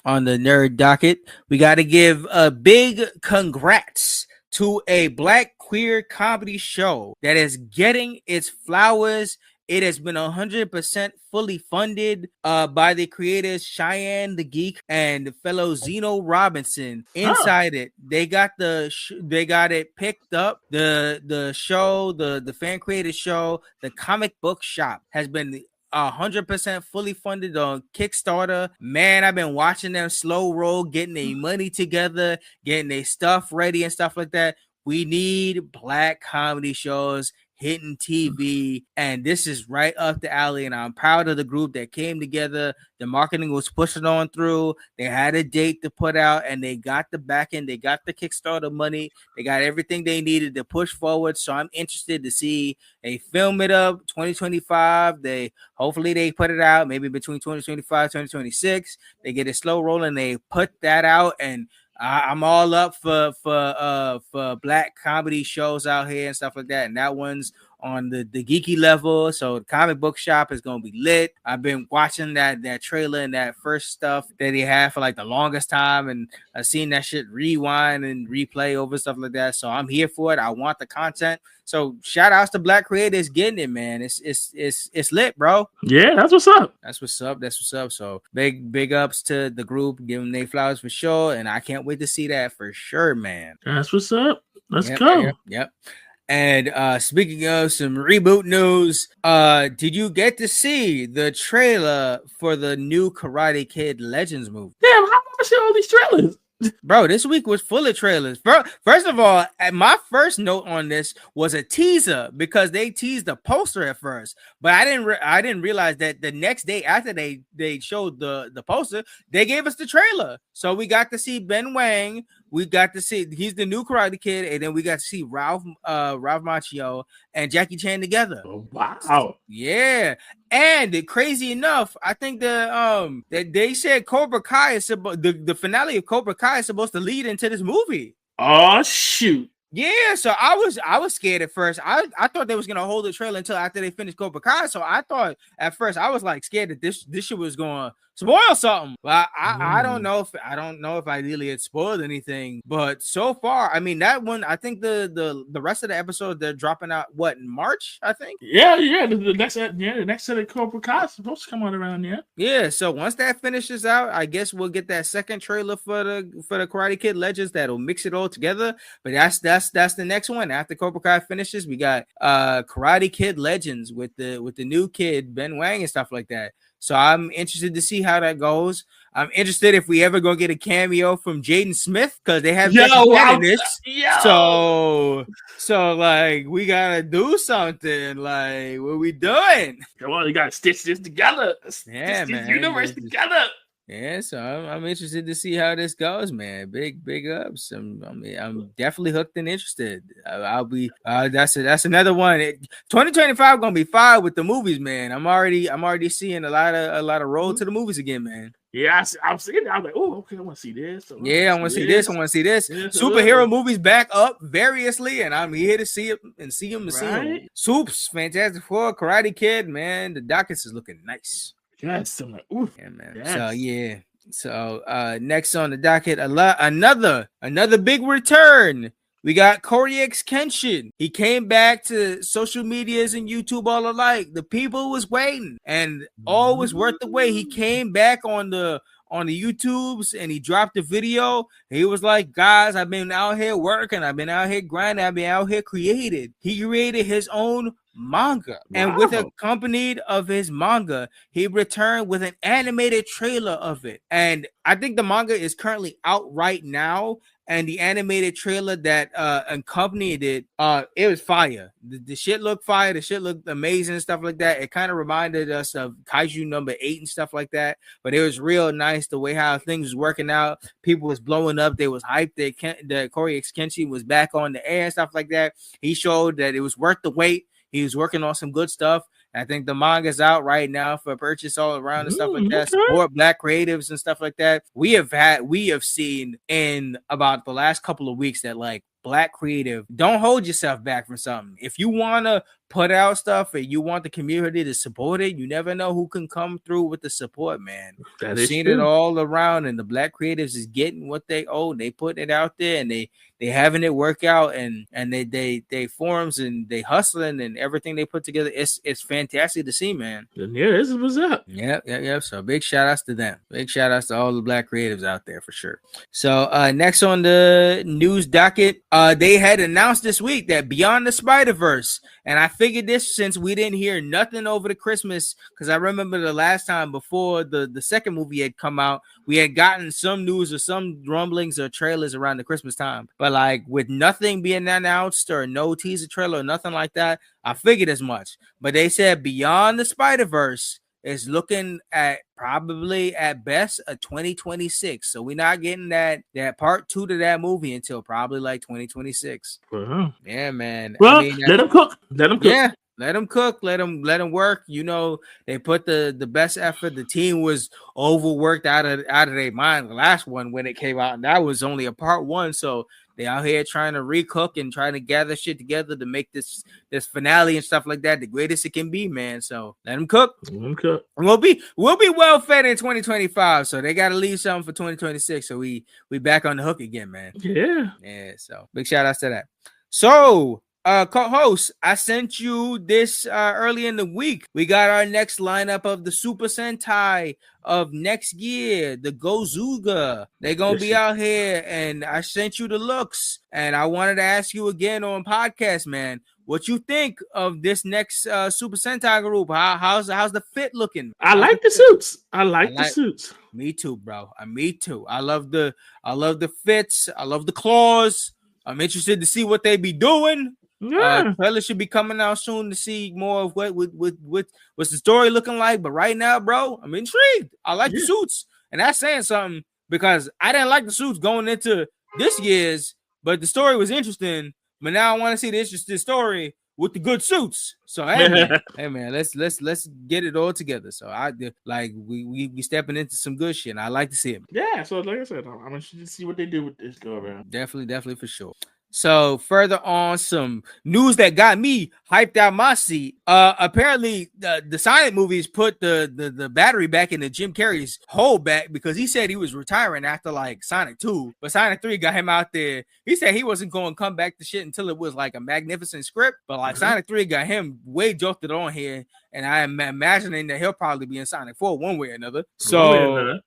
nerd docket, we got to give a big congrats to a Black queer comedy show that is getting its flowers. It has been 100% fully funded by the creators Cheyenne the Geek and fellow Zeno Robinson. Inside it, they got they got it picked up. The show, the fan created show, the Comic Book Shop has been 100% fully funded on Kickstarter. Man, I've been watching them slow roll, getting their money together, getting their stuff ready and stuff like that. We need Black comedy shows hitting TV, and this is right up the alley, and I'm proud of the group that came together. The marketing was pushing on through. They had a date to put out, and they got the backing. They got the Kickstarter money. They got everything they needed to push forward. So I'm interested to see they film it up 2025. Hopefully they put it out maybe between 2025 2026. They get it slow rolling. They put that out, and I'm all up for Black comedy shows out here and stuff like that. And that one's on the geeky level. So the Comic Book Shop is gonna be lit. I've been watching that trailer and that first stuff that he had for like the longest time, and I've seen that shit rewind and replay over stuff like that. So I'm here for it. I want the content. So shout outs to Black creators getting it, man. It's lit, bro. Yeah, that's what's up. That's what's up. That's what's up. So big ups to the group, giving they flowers for sure. And I can't wait to see that for sure, man. That's what's up. Let's go. Yep. And speaking of some reboot news, did you get to see the trailer for the new Karate Kid Legends movie? Damn, how do I see all these trailers? Bro, this week was full of trailers. First of all, my first note on this was a teaser because they teased the poster at first, but I didn't realize that the next day after they showed the poster, they gave us the trailer. So we got to see Ben Wang. We got to see he's the new Karate Kid, and then we got to see Ralph Macchio and Jackie Chan together. Oh, wow. Yeah. And crazy enough, I think that they said Cobra Kai is the finale of Cobra Kai is supposed to lead into this movie. Oh shoot. Yeah, so I was scared at first. I thought they was gonna hold the trailer until after they finished Cobra Kai. So I thought at first I was like scared that this shit was gonna spoil something. But I don't know if I really had spoiled anything. But so far, I mean that one, I think the rest of the episode they're dropping out in March, I think. Yeah. The next set of Cobra Kai is supposed to come out around there. Yeah, so once that finishes out, I guess we'll get that second trailer for the Karate Kid Legends that'll mix it all together. But that's the next one. After Cobra Kai finishes, we got Karate Kid Legends with the new kid Ben Wang and stuff like that. So I'm interested to see how that goes. I'm interested if we ever gonna get a cameo from Jaden Smith because they have in this. So like we gotta do something. Like what we doing? Come on, you gotta stitch this together. Yeah, stitch man. This universe together. Yeah, so I'm interested to see how this goes, man. Big ups. I'm definitely hooked and interested. I'll be. That's another one. 2025 gonna be fire with the movies, man. I'm already seeing a lot of road to the movies again, man. Yeah, I'm seeing it. I'm like, oh, okay, I want to see this. I want to see this. I want to see this. Superhero movies back up variously, and I'm here to see it and see them. Soups, Fantastic Four, Karate Kid, man. The dockets is looking nice. Yes, I'm like, ooh, yeah, man. Yes. So yeah. So next on the docket, another big return. We got Corey X Kenshin. He came back to social medias and YouTube all alike. The people was waiting, and all was worth the wait. He came back on the YouTubes and he dropped a video. He was like, guys, I've been out here working. I've been out here grinding. I've been out here created. He created his own manga. Wow. And with accompanied of his manga, he returned with an animated trailer of it. And I think the manga is currently out right now. and the animated trailer that accompanied it, it was fire. The shit looked fire. The shit looked amazing and stuff like that. It kind of reminded us of Kaiju #8 and stuff like that. But it was real nice the way how things was working out. People was blowing up. They was hyped. The Corey X Kenshi was back on the air and stuff like that. He showed that it was worth the wait. He was working on some good stuff. I think the manga's out right now for purchase all around and stuff like that. Okay. Support Black creatives and stuff like that. We have seen in about the last couple of weeks that like Black creative, don't hold yourself back from something. If you want to put out stuff and you want the community to support it, you never know who can come through with the support, man. That I've is seen true. it all around, and the Black creatives is getting what they owe. They putting it out there, and they having it work out, and they forums and they hustling and everything they put together. It's fantastic to see, man. And yeah, this is what's up. Yep. So big shout outs to them. Big shout outs to all the Black creatives out there for sure. So next on the news docket, they had announced this week that Beyond the Spider-Verse, and I figured this since we didn't hear nothing over the Christmas, because I remember the last time before the second movie had come out, we had gotten some news or some rumblings or trailers around the Christmas time. But like with nothing being announced or no teaser trailer or nothing like that, I figured as much. But they said Beyond the Spider-Verse is looking at probably at best a 2026. So we're not getting that part 2 to that movie until probably like 2026. Uh-huh. Yeah, man. Well, I mean, let them cook. Let them cook. Yeah, let them cook. Let them work. You know, they put the best effort. The team was overworked out of their mind. The last one when it came out, and that was only a part 1. So they out here trying to recook and trying to gather shit together to make this finale and stuff like that the greatest it can be, man. So let them cook. Let them cook. And we'll be well fed in 2025. So they got to leave something for 2026. So we back on the hook again, man. Yeah. So big shout outs to that. So co-host, I sent you this early in the week. We got our next lineup of the Super Sentai of next year, the Gozuga. They're gonna be out here, and I sent you the looks, and I wanted to ask you again on podcast, man, what you think of this next Super Sentai group. How's the fit looking? I like the suits. I like the suits. Me too, bro. Me too. I love the fits. I love the claws. I'm interested to see what they be doing. Yeah. Trailer should be coming out soon to see more of what's the story looking like. But right now, bro, I'm intrigued. I like the suits, and that's saying something because I didn't like the suits going into this year's, but the story was interesting. But now I want to see the interesting story with the good suits. So hey man, let's get it all together. So we stepping into some good shit. And I like to see it. Yeah. So like I said, I'm interested to see what they do with this go around. Definitely for sure. So further on, some news that got me hyped out my seat. Apparently the Sonic movies put the battery back into Jim Carrey's hole back because he said he was retiring after like Sonic 2, but Sonic 3 got him out there. He said he wasn't going to come back to shit until it was like a magnificent script, but like Sonic 3 got him way jolted on here, and I am imagining that he'll probably be in Sonic 4 one way or another. So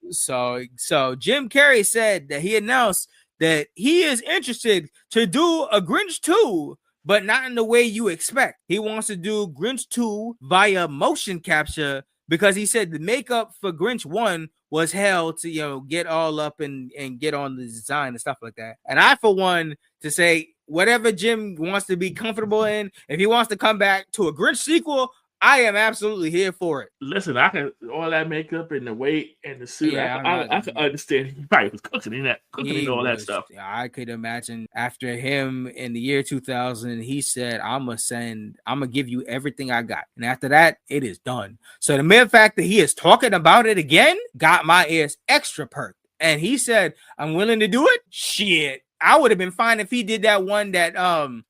Jim Carrey said that he announced that he is interested to do a Grinch 2, but not in the way you expect. He wants to do Grinch 2 via motion capture because he said the makeup for Grinch 1 was hell to, get all up and get on the design and stuff like that. And I, for one, to say whatever Jim wants to be comfortable in, if he wants to come back to a Grinch sequel, I am absolutely here for it. Listen, I can all that makeup and the weight and the suit. Yeah, I can understand. He probably was cooking in all that stuff. I could imagine after him in the year 2000, he said, "I'm gonna give you everything I got," and after that, it is done. So the mere fact that he is talking about it again got my ears extra perked. And he said, "I'm willing to do it." Shit. I would have been fine if he did that one that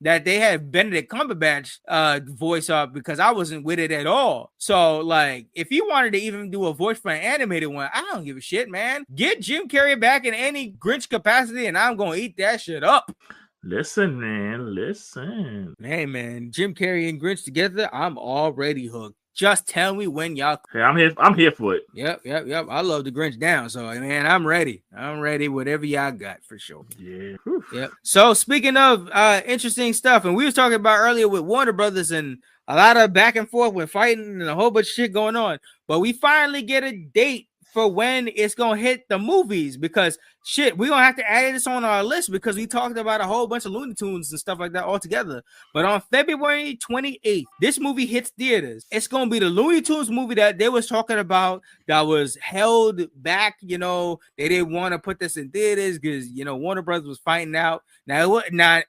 they had Benedict Cumberbatch voice up because I wasn't with it at all. So like if he wanted to even do a voice for an animated one, I don't give a shit, man. Get Jim Carrey back in any Grinch capacity and I'm gonna eat that shit up. Listen, man. Listen. Hey man, Jim Carrey and Grinch together, I'm already hooked. Just tell me when y'all. Hey, I'm here for it. Yep. I love the Grinch down. So man, I'm ready. Whatever y'all got for sure. Yeah. Yep. So speaking of interesting stuff, and we was talking about earlier with Warner Brothers and a lot of back and forth with fighting and a whole bunch of shit going on. But we finally get a date for when it's gonna hit the movies, because shit, we're gonna have to add this on our list because we talked about a whole bunch of Looney Tunes and stuff like that all together. But on February 28th, this movie hits theaters. It's gonna be the Looney Tunes movie that they was talking about that was held back. You know, they didn't want to put this in theaters because, you know, Warner Brothers was fighting out. Now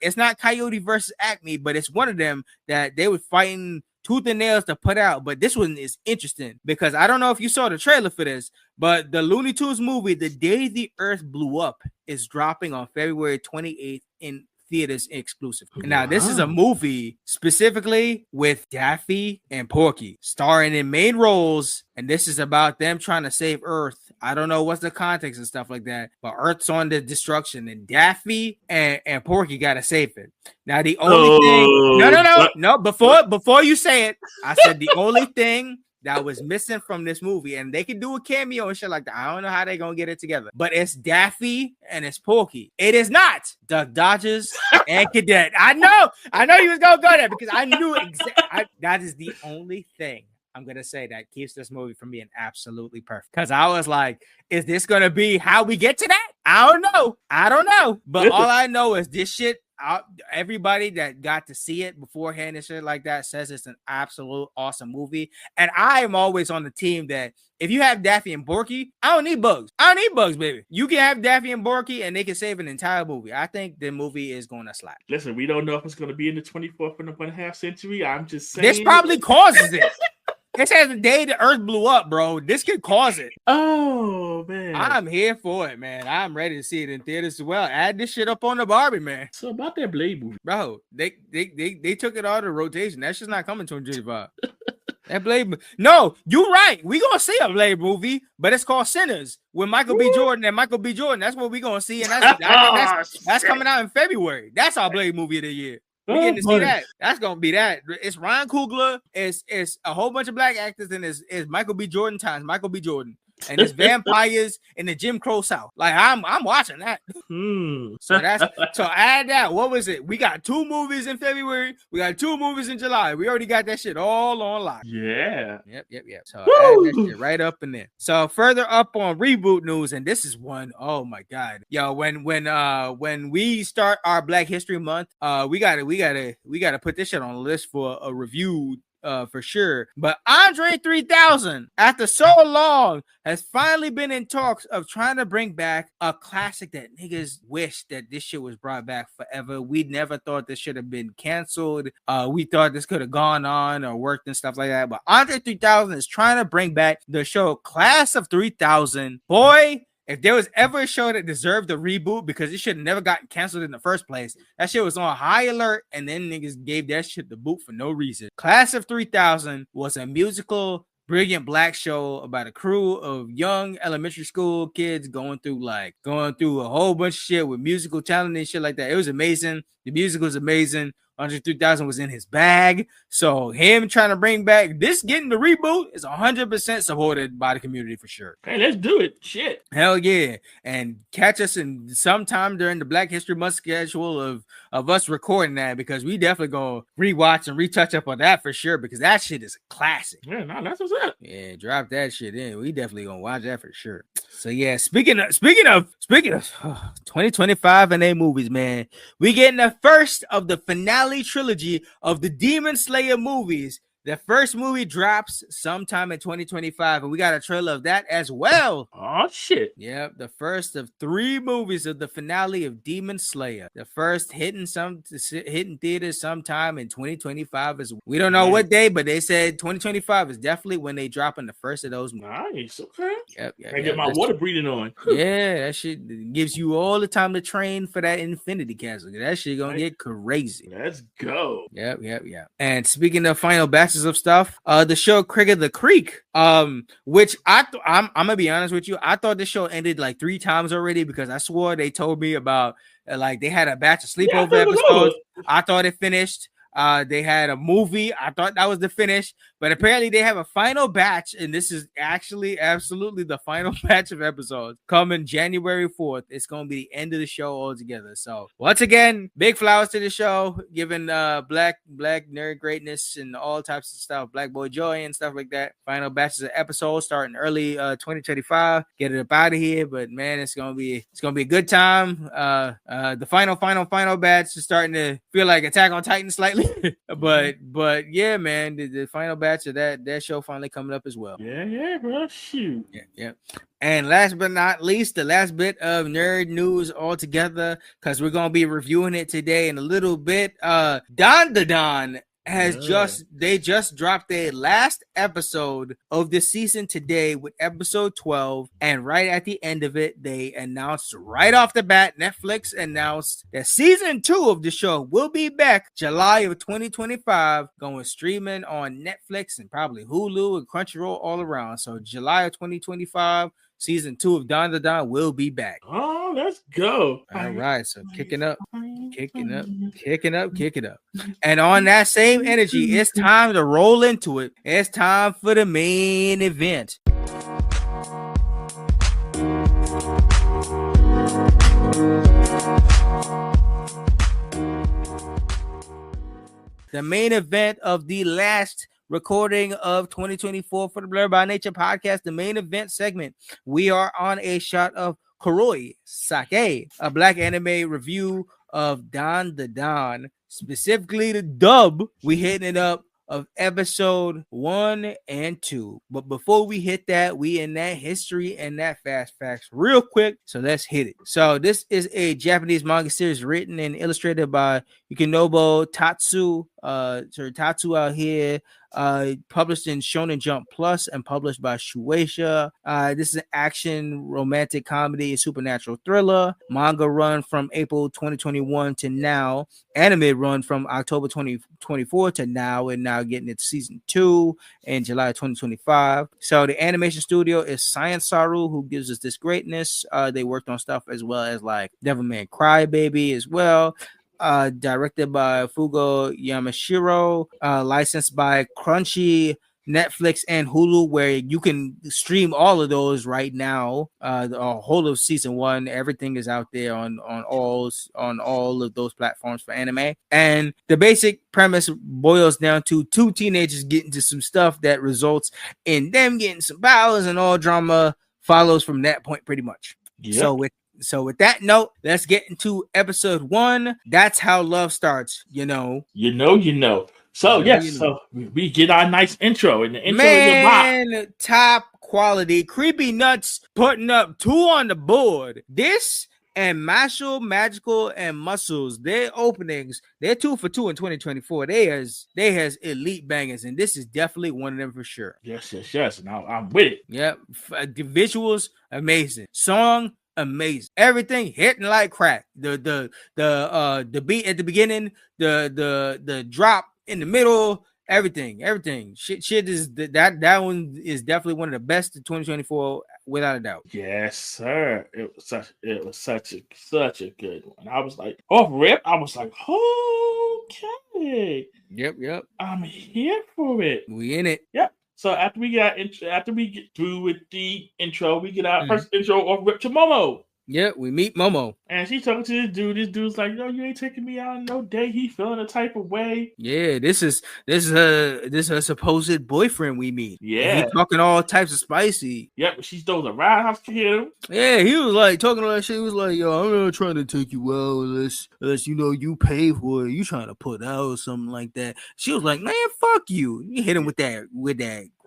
it's not Coyote versus Acme, but it's one of them that they were fighting tooth and nails to put out. But this one is interesting because I don't know if you saw the trailer for this, but the Looney Tunes movie, The Day the Earth Blew Up, is dropping on February 28th in theaters exclusive. Now, this is a movie specifically with Daffy and Porky starring in main roles, and this is about them trying to save Earth. I don't know what's the context and stuff like that, but Earth's on the destruction, and Daffy and Porky gotta save it. Now, the only thing, no, before you say it, I said the only thing that was missing from this movie, and they could do a cameo and shit like that. I don't know how they're gonna get it together, but it's Daffy and it's Porky. It is not Duck Dodgers and Cadet. I know you was gonna go there because I knew that is the only thing I'm gonna say that keeps this movie from being absolutely perfect. Because I was like, is this gonna be how we get to that? I don't know. But all I know is this shit. Everybody that got to see it beforehand and shit like that says it's an absolute awesome movie. And I am always on the team that if you have Daffy and Porky, I don't need bugs. Baby. You can have Daffy and Porky and they can save an entire movie. I think the movie is going to slap. Listen, we don't know if it's going to be in the 24th and a half century. I'm just saying. This probably causes it. It says The Day the Earth Blew Up, bro. This could cause it. Oh, man. I'm here for it, man. I'm ready to see it in theaters as well. Add this shit up on the Barbie, man. So about that Blade movie. Bro, they took it out of rotation. That shit's not coming to 2025. That Blade. No, you're right. We gonna see a Blade movie, but it's called Sinners with Michael B. Jordan and Michael B. Jordan. That's what we gonna see, and that's coming out in February. That's our Blade movie of the year. We getting to see that. That's gonna be that. It's Ryan Coogler. It's a whole bunch of black actors, and it's Michael B. Jordan times Michael B. Jordan. And it's vampires in the Jim Crow South. Like I'm watching that. So add that. What was it? We got 2 movies in February. We got 2 movies in July. We already got that shit all on lock. Yeah. Yep. So add that shit right up in there. So further up on reboot news, and this is one. Oh my god, yo! When we start our Black History Month, we gotta put this shit on the list for a review. For sure. But Andre 3000, after so long, has finally been in talks of trying to bring back a classic that niggas wish that this shit was brought back forever. We never thought this should have been canceled. We thought this could have gone on or worked and stuff like that. But Andre 3000 is trying to bring back the show Class of 3000. Boy, if there was ever a show that deserved a reboot because it should have never gotten canceled in the first place, that shit was on high alert and then niggas gave that shit the boot for no reason. Class of 3000 was a musical, brilliant black show about a crew of young elementary school kids going through a whole bunch of shit with musical talent and shit like that. It was amazing. The music was amazing. Andre 3000 was in his bag. So him trying to bring back this, getting the reboot, is 100% supported by the community for sure. Hey, let's do it. Shit. Hell yeah. And catch us in sometime during the Black History Month schedule of us recording that, because we definitely gonna rewatch and retouch up on that for sure, because that shit is a classic. Yeah, no, that's what's up. Yeah, drop that shit in. We definitely gonna watch that for sure. So yeah, speaking of 2025 and A movies, man, we getting the first of the finale trilogy of the Demon Slayer movies. The first movie drops sometime in 2025, and we got a trailer of that as well. Oh, shit. Yep, the first of 3 movies of the finale of Demon Slayer. The first hitting theaters sometime in 2025. We don't know what day, but they said 2025 is definitely when they dropping the first of those movies. Nice, okay. Yep. I get my water breathing on. Yeah, that shit gives you all the time to train for that Infinity Castle. That shit gonna get crazy. Let's go. Yep. And speaking of final batches of stuff, the show Cricket the Creek, which I'm gonna be honest with you, I thought this show ended like 3 times already, because I swore they told me about like they had a batch of sleepover episodes. I thought it finished. They had a movie. I thought that was the finish, but apparently they have a final batch, and this is actually absolutely the final batch of episodes coming January 4th. It's going to be the end of the show altogether. So once again, big flowers to the show, giving black nerd greatness and all types of stuff, black boy joy and stuff like that. Final batches of episodes starting early 2025. Get it up out of here, but man, it's gonna be a good time. The final batch is starting to feel like Attack on Titan slightly, but yeah, man, the final batch of that show finally coming up as well. Yeah, bro. Shoot. Yeah. And last but not least, the last bit of nerd news altogether, because we're gonna be reviewing it today in a little bit. Dandadan has just dropped their last episode of the season today with episode 12, and right at the end of it, they announced right off the bat, Netflix announced that season 2 of the show will be back July of 2025, going streaming on Netflix and probably Hulu and Crunchyroll all around. So July of 2025, season 2 of Dandadan will be back. Oh, let's go. All right, so kicking up. And on that same energy, it's time to roll into it. It's time for the main event. The main event of the last recording of 2024 for the Blerd By Nature podcast, the main event segment. We are on A Shot of Kurosake, a black anime review of Dandadan, specifically the dub. We hitting it up of episode 1 and 2. But before we hit that, we in that history and that fast facts real quick. So let's hit it. So this is a Japanese manga series written and illustrated by Yukinobu Tatsu. Tatsu out here. Published in Shonen Jump Plus and published by Shueisha. This is an action, romantic comedy, supernatural thriller. Manga run from April 2021 to now. Anime run from October 2024 to now, and now getting its season 2 in July 2025. So the animation studio is Science Saru, who gives us this greatness. They worked on stuff as well as like Devilman Crybaby as well. Directed by Fugo Yamashiro, licensed by Crunchy, Netflix, and Hulu, where you can stream all of those right now. The whole of season 1, everything is out there on all of those platforms for anime. And the basic premise boils down to 2 teenagers getting into some stuff that results in them getting some powers, and all drama follows from that point pretty much. Yep. So with that note, let's get into episode 1. That's how love starts, you know. So so we get our nice intro, and the intro is top quality. Creepy Nuts putting up 2 on the board. This and Mashle, Magical, and Muscles, their openings, they're 2 for 2 in 2024. They has elite bangers, and this is definitely one of them for sure. Yes. Now I'm with it. Yep. The visuals, amazing. Song, amazing. Everything hitting like crack. The beat at the beginning, the drop in the middle, everything. Shit is that one is definitely one of the best of 2024 without a doubt. Yes, sir. It was such a good one. I was like, off rip, I was like, okay. Yep. I'm here for it. We in it. Yep. So after we get through with the intro, we get our first intro off rip to Momo. Yeah, we meet Momo. And she's talking to this dude. This dude's like, "No, you ain't taking me out on no date." He feeling a type of way. Yeah, this is her supposed boyfriend we meet. Yeah. He's talking all types of spicy. Yep, she throws a roundhouse to him. Yeah, he was like talking all that shit. He was like, "Yo, I'm not trying to take you out unless you know you pay for it. You trying to put out or something like that." She was like, "Man, fuck you." You hit him with that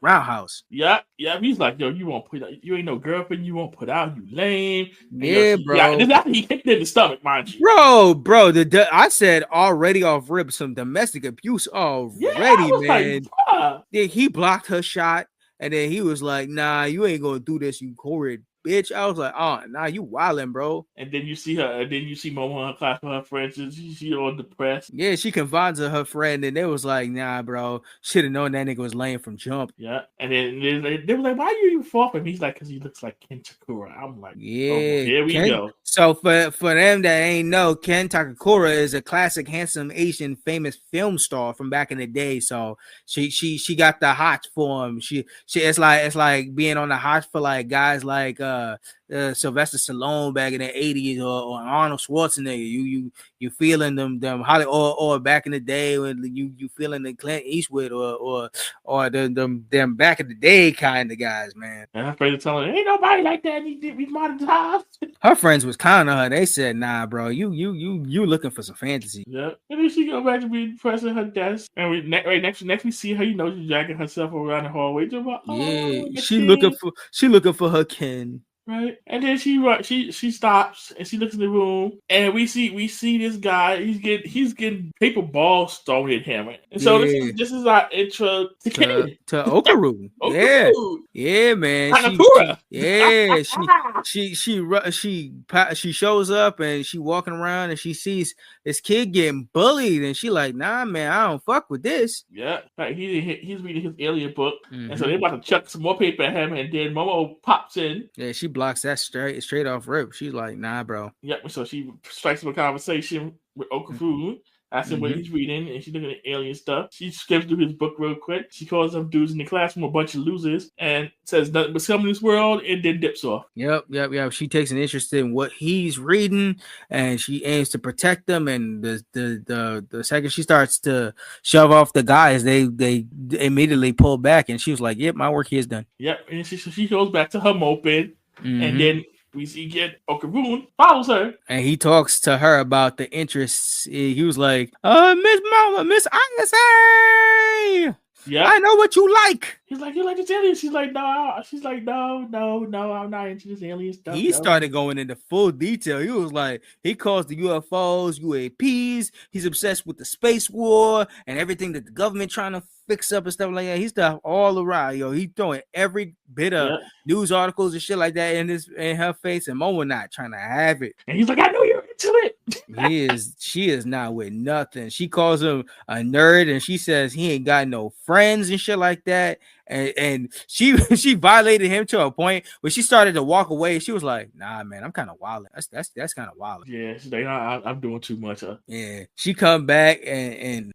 roundhouse. Yeah. He's like, "Yo, you won't put out. You ain't no girlfriend. You won't put out. You lame." Yeah, bro. Yeah, this after he kicked in the stomach, mind you. Bro. I said already off rip some domestic abuse already, man. Like, yeah, he blocked her shot, and then he was like, "Nah, you ain't gonna do this, you horrid bitch. I was like, oh, nah, you wildin', bro. And then you see her, and then you see Momo in her class with her friends, and she all depressed. Yeah, she confided to her friend, and they was like, nah, bro, should have known that nigga was lame from jump. Yeah, and then they were like, why you even fall for him? He's like, because he looks like Ken Takura. I'm like, Yeah, oh, here we go. So for them that ain't know, Ken Takakura is a classic, handsome Asian famous film star from back in the day. So she got the hots for him. She it's like being on the hots for like guys like Sylvester Stallone back in the 80s or Arnold Schwarzenegger. You feeling them Hollywood or back in the day when you feeling the Clint Eastwood or them back in the day kind of guys, man. And I'm afraid to tell her, ain't nobody like that. He's modern times. Her friends was kind of her. They said, nah, bro, you looking for some fantasy. Yeah. And then she go back to be pressing her desk. And next we see her, she's dragging herself around the hallway. Yeah, she looking for her Ken. Right, and then she stops and she looks in the room, and we see this guy. He's getting paper balls thrown at him, and so this is our intro to Ken. To Okaru. Yeah, man. She shows up and she walking around and she sees this kid getting bullied, and she like, nah, man, I don't fuck with this. Yeah, like he's reading his alien book, and so they're about to chuck some more paper at him, and then Momo pops in. Yeah, she blocks that straight off rip. She's like, nah, bro. Yep. So she strikes up a conversation with Okafu, asking what he's reading, and she's looking at alien stuff. She skips through his book real quick. She calls them dudes in the classroom a bunch of losers and says nothing but some in this world, and then dips off. Yep. She takes an interest in what he's reading, and she aims to protect them. And the second she starts to shove off the guys, they immediately pull back, and she was like, "Yep, my work here is done." Yep. And she goes back to her moped, and then we see Okaroon follows her. And he talks to her about the interests. He was like, Miss Mama, Miss Ayase. Yeah, I know what you like. He's like, you like this alien? She's like, no. She's like, no, I'm not into this alien stuff. He started going into full detail. He was like, he calls the UFOs, UAPs. He's obsessed with the space war and everything that the government trying to fix up and stuff like that. He's stuff all around, yo. He's throwing every bit of news articles and shit like that in her face, and Momo not trying to have it. And he's like, I know you're into it. She is not with nothing. She calls him a nerd, and she says he ain't got no friends and shit like that. And she violated him to a point where she started to walk away. She was like, "Nah, man, I'm kind of wild. That's kind of wild." Yeah, she's like, I'm doing too much. Yeah, she come back and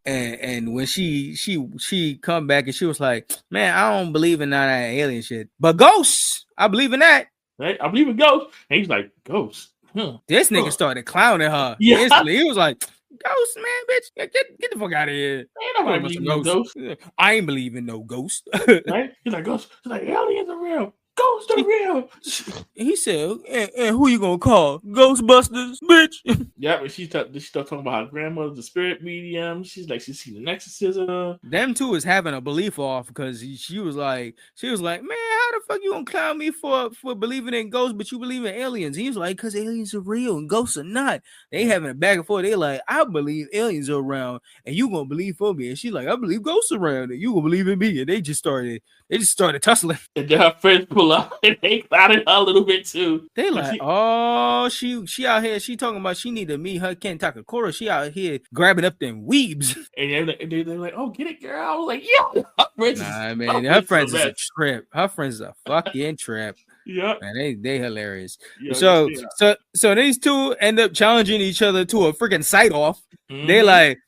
when she come back and she was like, "Man, I don't believe in none of that alien shit, but ghosts, I believe in that. Right? I believe in ghosts." And he's like, "Ghosts." This nigga started clowning her. Yeah. Instantly. He was like, "Ghost, man, bitch, get the fuck out of here." I ain't believing no ghost. Right? He's like, "Ghosts." He's like, "Aliens are real. Ghosts are real." He said, and who you gonna call? Ghostbusters, bitch. Yeah, but she started talking about her grandmother, the spirit medium. She's like, she's seen an exorcism. Them two is having a belief off because she was like, man, how the fuck you gonna clown me for believing in ghosts, but you believe in aliens? He was like, because aliens are real and ghosts are not. They having a back and forth. They like, I believe aliens are around, and you gonna believe for me. And she's like, I believe ghosts are around, and you gonna believe in me. And they just started tussling. And then her friends pull up and they clouded her a little bit too. They like, oh, she out here. She talking about she need to meet her Ken Takakura. She out here grabbing up them weebs. And they're like, oh, get it, girl. I was like, yeah. Her friends is a trip. Her friends is a fucking trip. Yeah, man, they hilarious. Yeah, so these two end up challenging each other to a freaking sight off. They like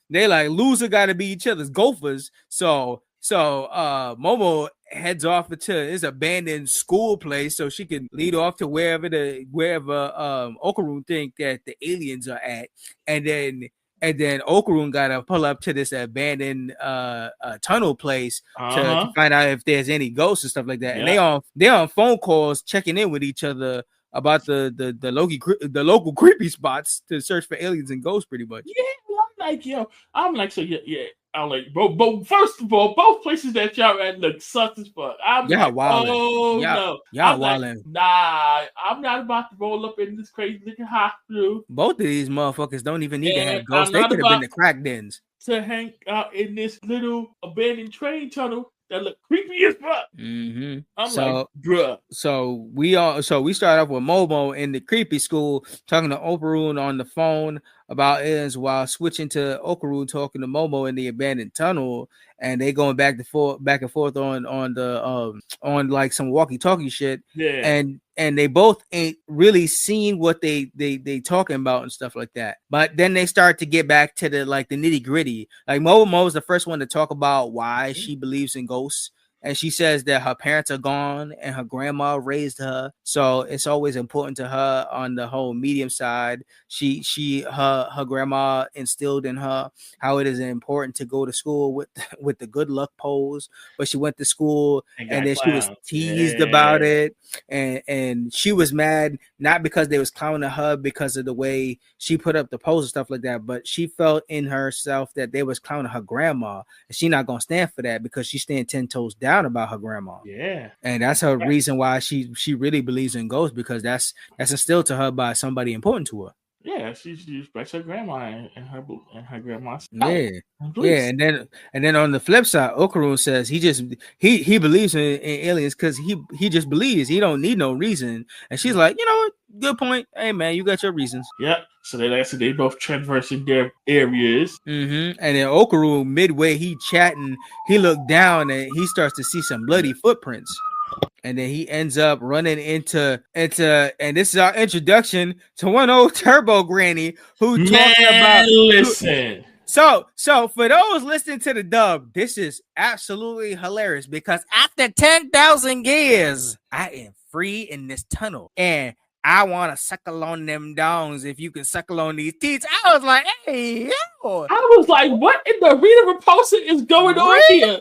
loser got to be each other's gophers. So Momo heads off to his abandoned school place so she can lead off to wherever Okaru think that the aliens are at, and then Okaru gotta pull up to this abandoned tunnel place to find out if there's any ghosts and stuff like that. Yeah. And they on phone calls checking in with each other about the local creepy spots to search for aliens and ghosts, pretty much. Yeah, I'm like, bro, first of all, both places that y'all at look sucks as fuck. I'm like, oh no. Y'all wildin'. Like, nah, I'm not about to roll up in this crazy looking hospital. Both of these motherfuckers don't even need to have ghosts. They could have been the crack dens. To hang out in this little abandoned train tunnel that look creepy as fuck. Mm-hmm. I'm like, bruh. So we start off with Momo in the creepy school talking to Okaru on the phone about aliens while switching to Okaru talking to Momo in the abandoned tunnel, and they going back and forth on like some walkie-talkie shit. Yeah. And they both ain't really seen what they talking about and stuff like that. But then they start to get back to the like the nitty-gritty. Like Momo's the first one to talk about why she believes in ghosts. And she says that her parents are gone and her grandma raised her. So it's always important to her on the whole medium side. Her grandma instilled in her how it is important to go to school with the good luck pose. But she went to school and then she was teased about it. And she was mad, not because they was clowning her because of the way she put up the pose and stuff like that, but she felt in herself that they was clowning her grandma. And she not going to stand for that because she stand 10 toes down about her grandma. Yeah. And that's her reason why she really believes in ghosts, because that's instilled to her by somebody important to her. Yeah, she respects her grandma and her grandma's. Yeah. And then on the flip side, Okaru says he believes in aliens because he just believes. He don't need no reason. And she's like, you know what? Good point. Hey man, you got your reasons. Yep. So they both traversing their areas. Mm-hmm. And then Okaru, midway, he chatting, he looked down and he starts to see some bloody footprints. And then he ends up running into, and this is our introduction to one old turbo granny who talking about. Listen. So for those listening to the dub, this is absolutely hilarious because after 10,000 years, I am free in this tunnel and I want to suckle on them downs if you can suckle on these teeth. I was like, hey, yo. I was like, what in the Rita Repulsa is going on here?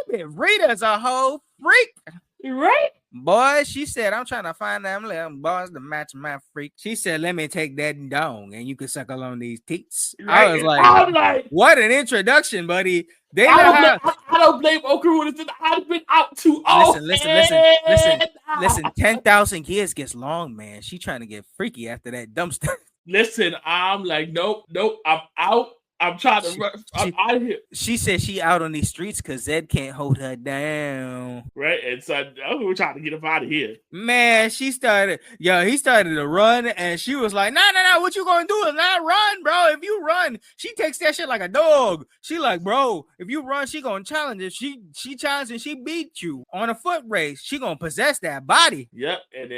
Baby, Rita's a whole freak. Right? Boy, she said, I'm trying to find them little boys to match my freak. She said, let me take that dong and you can suckle on these teats. Right? I was like, what an introduction, buddy. I don't blame Okaru. I've been out too often. Listen. 10,000 years gets long, man. She trying to get freaky after that dumpster. Listen, I'm like, nope. I'm out. I'm trying to run. I'm out of here. She said she out on these streets because Zed can't hold her down. Right, and so we're trying to get him out of here. Man, he started to run, and she was like, no, what you gonna do is not run, bro. If you run, she takes that shit like a dog. She like, bro, if you run, she gonna challenge. If she challenges and she beat you on a foot race, she gonna possess that body. Yep, and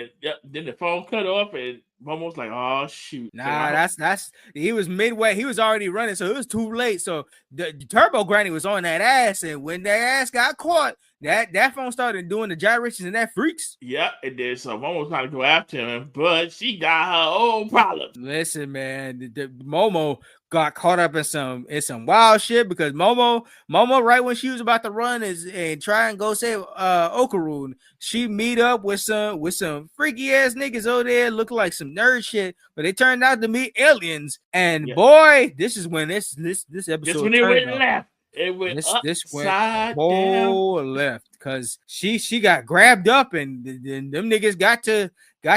then the phone cut off, and Momo's like, oh shoot. Nah, that's he was midway. He was already running, so it was too late. So the turbo granny was on that ass, and when that ass got caught, that phone started doing the gyrations and that freaks. Yep, and then so Momo's trying to go after him, but she got her own problems. Listen, man, the Momo got caught up in some wild shit because Momo, right when she was about to run and try and go save Okaru, she meet up with some freaky ass niggas over there looking like some nerd shit, but they turned out to be aliens. And boy, this is when this episode. This when it went left. It went upside down. Left because she got grabbed up and them niggas got to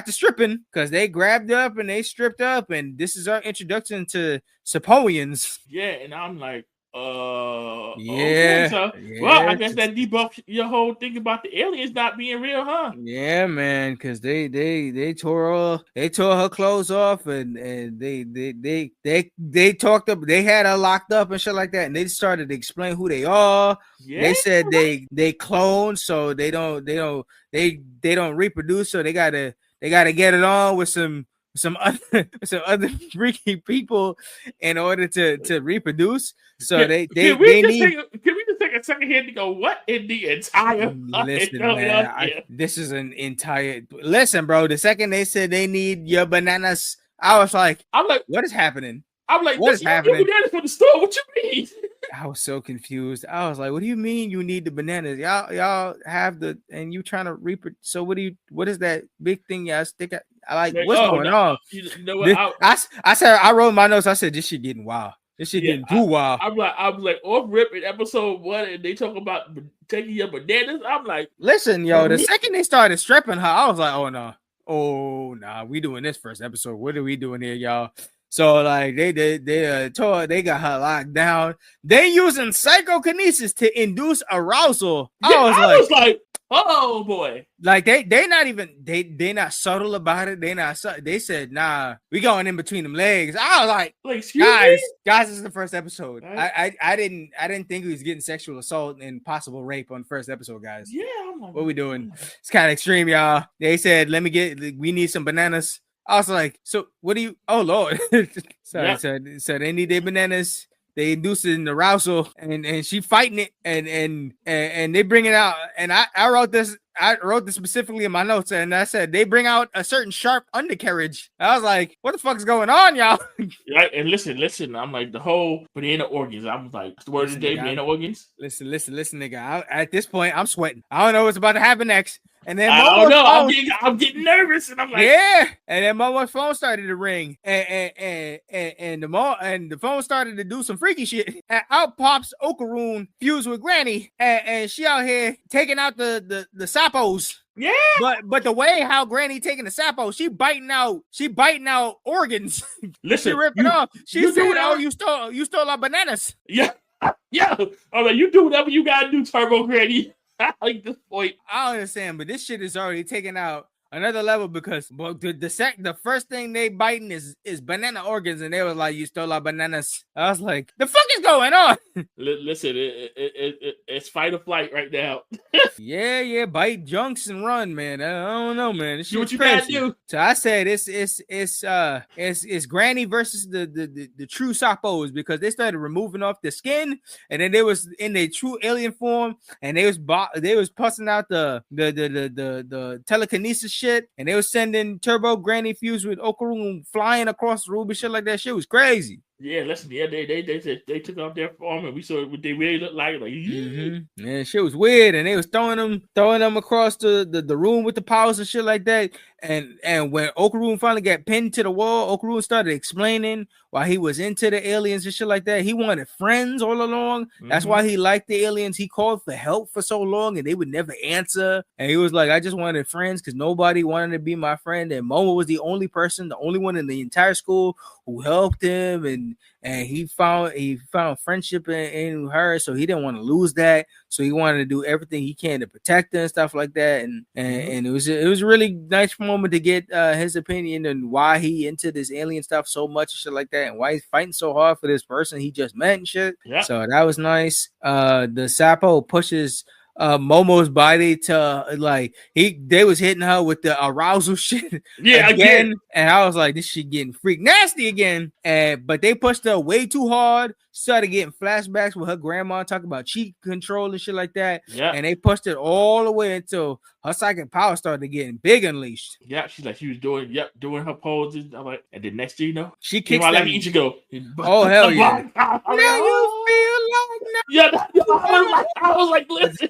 stripping because they grabbed up and they stripped up, and this is our introduction to Sapoians. Yeah, and I'm like, yeah. Okay, so, well, I guess that debuffs your whole thing about the aliens not being real, huh? Yeah, man, because they tore her clothes off and they talked up, they had her locked up and shit like that, and they started to explain who they are. Yeah, they said they clone, so they don't reproduce, so they gotta get it on with some other freaky people in order to reproduce. So can we just take a second here to go, what in the entire listen, man, this is an entire listen, bro. The second they said they need your bananas, I'm like, what is happening? I'm like, what is happening? You bananas for the store? What you mean? I was so confused. I was like, what do you mean you need the bananas? Y'all have and you trying to reproduce. So what is that big thing y'all stick at? What's going on? You know what? I said, I wrote my notes. I said, this shit getting wild. This shit getting too wild. I'm like off rip in episode 1, and they talk about taking your bananas. I'm like, listen, yo, the second they started stripping her, I was like, oh no, we doing this first episode. What are we doing here, y'all? So like they told her they got her locked down. They using psychokinesis to induce arousal. Yeah, I was like, oh boy. Like they not even they not subtle about it. They said, nah, we going in between them legs. I was like guys, this is the first episode. Right. I didn't think we was getting sexual assault and possible rape on the first episode, guys. Yeah, I'm like, what we doing? It's kind of extreme, y'all. They said, we need some bananas. I was like, so what do you? Oh Lord, sorry. Yeah. So they need their bananas. They induce it in arousal, and she fighting it, and they bring it out. And I wrote this specifically in my notes, and I said they bring out a certain sharp undercarriage. I was like, what the fuck is going on, y'all? Right, and listen. I'm like the whole banana organs. I'm like, the word of the day, banana organs. Listen, nigga. At this point, I'm sweating. I don't know what's about to happen next. And then I'm getting nervous, and I'm like, yeah. And then Momo's phone started to ring, and the phone started to do some freaky shit. And out pops Okaroon fused with Granny, and she out here taking out the sappos. Yeah, but the way how Granny taking the sappo, she biting out organs. Listen, she ripping off. She said, "Oh, you stole our bananas." Yeah. I'm like, you do whatever you gotta do, Turbo Granny. I like this point. I don't understand, but this shit is already taken out another level because the first thing they biting is banana organs, and they were like, "You stole our bananas." I was like, "The fuck is going on?" Listen, it's fight or flight right now. yeah, bite junks and run, man. I don't know, man. This do what you crazy. Gotta do. So I said it's Granny versus the true Sappos, because they started removing off the skin, and then they was in their true alien form, and they was pussing out the telekinesis shit, and they was sending Turbo Granny fused with Okaroon flying across the room and shit like that. Shit was crazy. Yeah, listen. Yeah, they took off their form, and we saw what they really looked like. Yeah, shit was weird, and they was throwing them across the room with the powers and shit like that. And when Okaroon finally got pinned to the wall, Okaroon started explaining why he was into the aliens and shit like that. He wanted friends all along. That's why he liked the aliens. He called for help for so long, and they would never answer. And he was like, I just wanted friends because nobody wanted to be my friend. And Momo was the only one in the entire school who helped him, and he found friendship in her, so he didn't want to lose that. So he wanted to do everything he can to protect her and stuff like that. And it was a really nice moment to get his opinion and why he into this alien stuff so much and shit like that, and why he's fighting so hard for this person he just met and shit. Yeah. So that was nice. The Sappo pushes Momo's body to like they was hitting her with the arousal shit again, and I was like, this shit getting freak nasty again. But they pushed her way too hard, started getting flashbacks with her grandma talking about cheat control and shit like that. Yeah, and they pushed it all the way until her psychic power started getting big unleashed. Yeah, she was doing her poses. I'm like, and then next thing you know, she kicks them. Like Ichigo. Oh hell yeah! Now you feel like I was like, listen.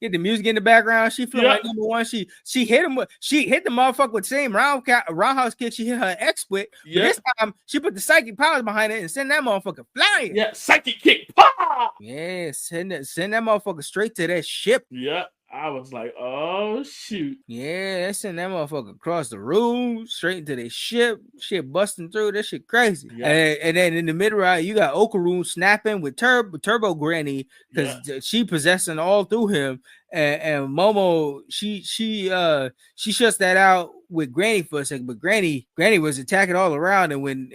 Get the music in the background. She feel like number one. She hit him. She hit the motherfucker with the same roundhouse kick she hit her ex with. But this time she put the psychic powers behind it and send that motherfucker flying. Yeah, psychic kick. Pah! Yeah, send that motherfucker straight to that ship. Yeah. I was like, oh, shoot. Yeah, they sent that motherfucker across the room, straight into their ship. Shit busting through. That shit crazy. Yeah. And then in the middle, right, you got Okaroon snapping with Turbo Granny because she possessing all through him. And Momo, she shuts that out with Granny for a second, but Granny was attacking all around. And when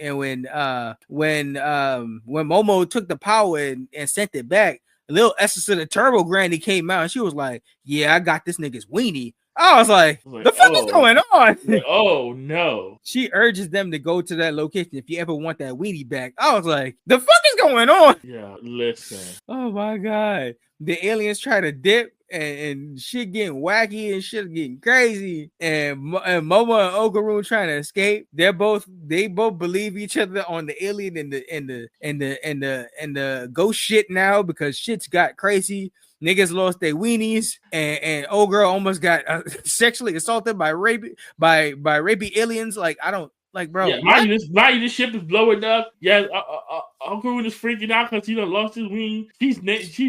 Momo took the power and sent it back, a little essence of the Turbo Granny came out, and she was like, "Yeah, I got this nigga's weenie." I was like, "The fuck is going on?" Oh no! She urges them to go to that location if you ever want that weenie back. I was like, "The fuck is going on?" Yeah, listen. Oh my god, the aliens try to dip. And shit getting wacky and shit getting crazy, and Momo and Okaroon trying to escape. They both believe each other on the alien and the ghost shit now because shit's got crazy. Niggas lost their weenies, and old girl almost got sexually assaulted by rapey aliens. Like I don't like, bro. Yeah, this ship is blowing up. Yeah, Uncle is freaking out because he done lost his wing. She's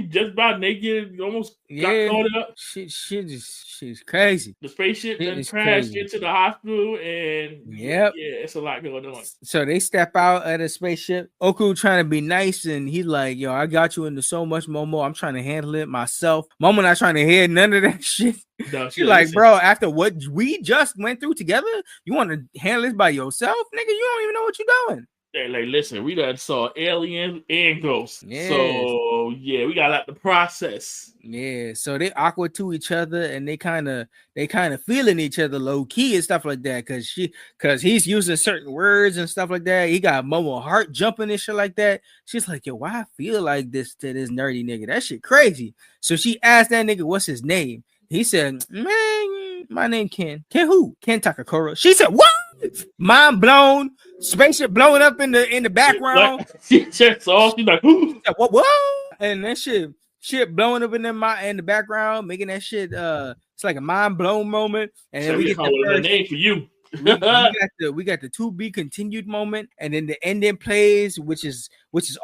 just about naked, almost got caught up. She's crazy. The spaceship then crashed crazy. into the hospital, and Yep. yeah, it's a lot going on. So they step out of the spaceship. Oku trying to be nice, and he's like, "Yo, I got you into so much, Momo. I'm trying to handle it myself." Momo not trying to hear none of that shit. No, She's like, "Bro, after what we just went through together, you want to handle this by yourself, nigga? You don't even know what you're doing." They're like, listen, we done saw aliens and ghosts. Yes. So yeah, we gotta let the process. Yeah, so they awkward to each other, and they kind of feeling each other low key and stuff like that, cause he's using certain words and stuff like that. He got Momo heart jumping and shit like that. She's like, "Yo, why I feel like this to this nerdy nigga? That shit crazy." So she asked that nigga, "What's his name?" He said, "Man, my name Ken. Ken who? Ken Takakura." She said, "What?" Mind blown. Spaceship blowing up in the background. She just saw. She's like, "What?" And that shit blowing up in the background, making that shit. It's like a mind blown moment. And then we get the name for you. we got the to be continued moment, and then the ending plays, which is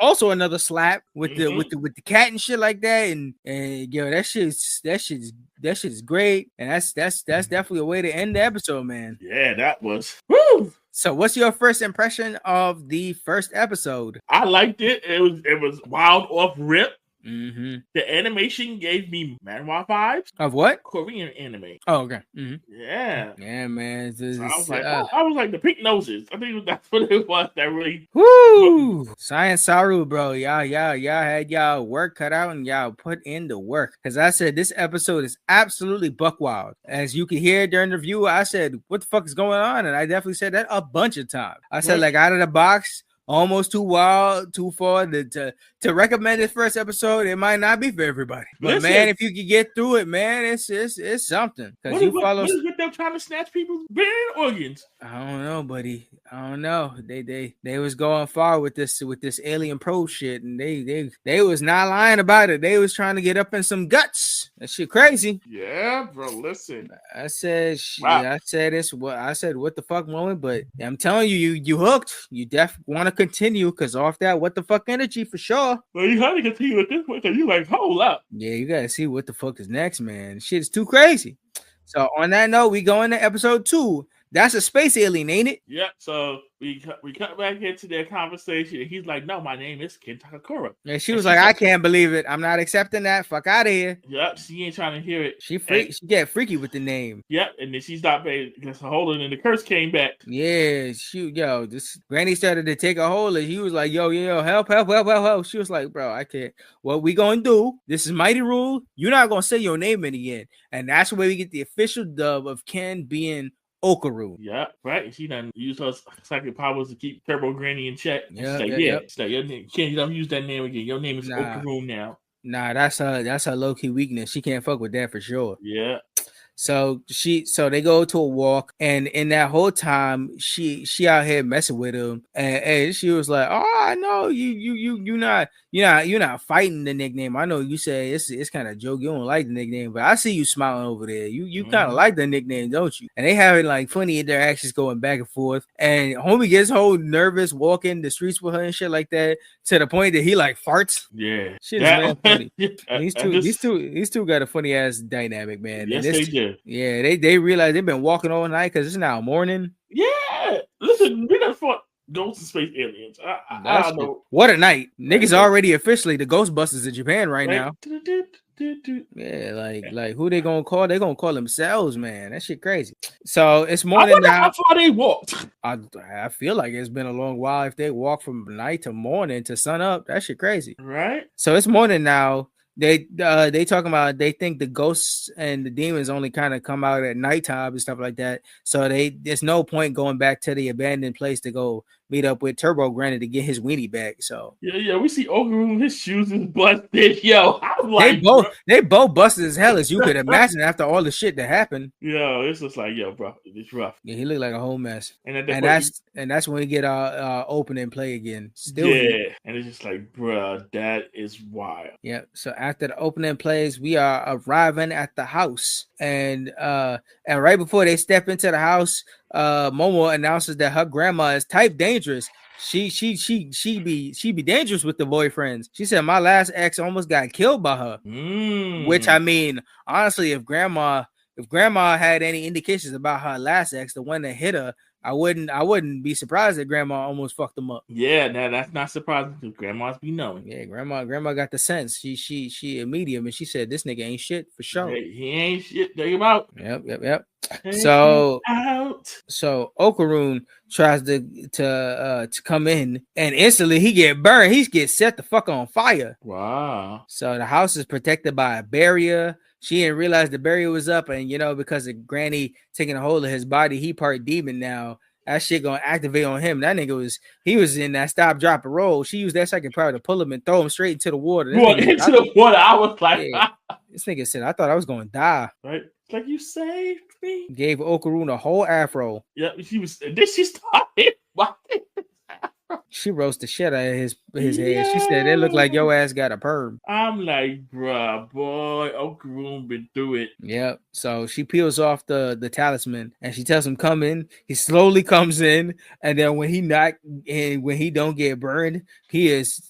also another slap with the cat and shit like that, and yo, that shit's great, and that's definitely a way to end the episode, man. Yeah, that was woo. So, what's your first impression of the first episode? I liked it. It was wild off rip. Mm-hmm. The animation gave me manhwa vibes. Of what? Korean anime. Oh, okay. Mm-hmm. Yeah. Yeah, man. So I was like the pink noses. I think that's what it was. That really. Woo! Science Saru, bro. Y'all had y'all work cut out, and y'all put in the work. Because I said this episode is absolutely buck wild. As you can hear during the review, I said, "What the fuck is going on?" And I definitely said that a bunch of times. I said, like, out of the box. Almost too wild, too far to recommend this first episode. It might not be for everybody, but man, if you can get through it, man, it's something. Because you follow. What is with them trying to snatch people's brain organs? I don't know, buddy. I don't know. They was going far with this alien pro shit, and they was not lying about it. They was trying to get up in some guts. That shit crazy. Yeah, bro. Listen, I said, what the fuck moment, but I'm telling you hooked. You definitely want to continue because off that what the fuck energy for sure. Well, you have to continue with this one because you like hold up. Yeah, you gotta see what the fuck is next, man. Shit is too crazy. So on that note, we go into episode 2. That's a space alien, ain't it? Yep. So we cut back into their conversation, and he's like, "No, my name is Ken Takakura." And she was like, "I can't believe it. I'm not accepting that. Fuck out of here." Yep. She ain't trying to hear it. She get freaky with the name. Yep. And then she stopped because her holding, and the curse came back. Yeah. This Granny started to take a hold, and he was like, "Yo, help." She was like, "Bro, I can't. What we gonna do? This is Mighty Rule. You're not gonna say your name in again." And that's where we get the official dub of Ken being Okaru. Yeah, right. She done used her psychic powers to keep Turbo Granny in check. Yeah. She's like, your name, Ken, you don't use that name again. Your name is Okaru now. Nah, that's her low-key weakness. She can't fuck with that for sure. Yeah. So they go to a walk, and in that whole time, she out here messing with him, and she was like, "Oh, I know you're not fighting the nickname. I know you say it's kind of joke. You don't like the nickname, but I see you smiling over there. You kind of like the nickname, don't you?" And they having like funny interactions going back and forth, and homie gets whole nervous walking the streets with her and shit like that, to the point that he like farts. Yeah, shit is man funny. These two got a funny ass dynamic, man. Yes, they do. Yeah, they realize they've been walking all night because it's now morning. Yeah, listen, we done fought ghosts and space aliens. I don't know. What a night. Niggas already officially the Ghostbusters in Japan right now. Yeah, like who they gonna call? They gonna call themselves, man. That shit crazy. So it's morning now. How far they walked? I feel like it's been a long while. If they walk from night to morning to sun up, that shit crazy. Right. So it's morning now. They talking about they think the ghosts and the demons only kind of come out at nighttime and stuff like that. So there's no point going back to the abandoned place to go meet up with Turbo Granny to get his weenie back. So yeah, we see Okaru, his shoes is busted. Yo, I'm like, they both busted as hell as you could imagine after all the shit that happened. Yo, it's just like, yo, bro, it's rough. Yeah, he looked like a whole mess. And that's when we get our opening play again. Still, yeah, and it's just like, bro, that is wild. Yeah. So after the opening plays, we are arriving at the house, and right before they step into the house, Momo announces that her grandma is type dangerous. She be dangerous with the boyfriends. She said my last ex almost got killed by her. Which I mean, honestly, if grandma had any indications about her last ex, the one that hit her, I wouldn't be surprised that grandma almost fucked him up. Yeah, that's not surprising because grandmas be knowing. Yeah, grandma got the sense. She a medium, and she said this nigga ain't shit for sure. Hey, he ain't shit. Take him out. Yep. Take So out. So Okaroon tries to come in, and instantly he get burned. He gets set the fuck on fire. Wow. So the house is protected by a barrier. She didn't realize the barrier was up, and because of Granny taking a hold of his body, he part demon now. That shit gonna activate on him. That nigga was in that stop, drop, and roll. She used that second power to pull him and throw him straight into the water. The water. I was like, yeah. This nigga said, I thought I was gonna die. Right? Like, you saved me. Gave Okaroon a whole afro. Yeah, she was. Then she started. She roasted the shit out of his head. She said it looked like your ass got a perm. I'm like, bruh, boy, Okaroon been through it. Yep. So she peels off the talisman and she tells him come in. He slowly comes in, and then when he don't get burned, he is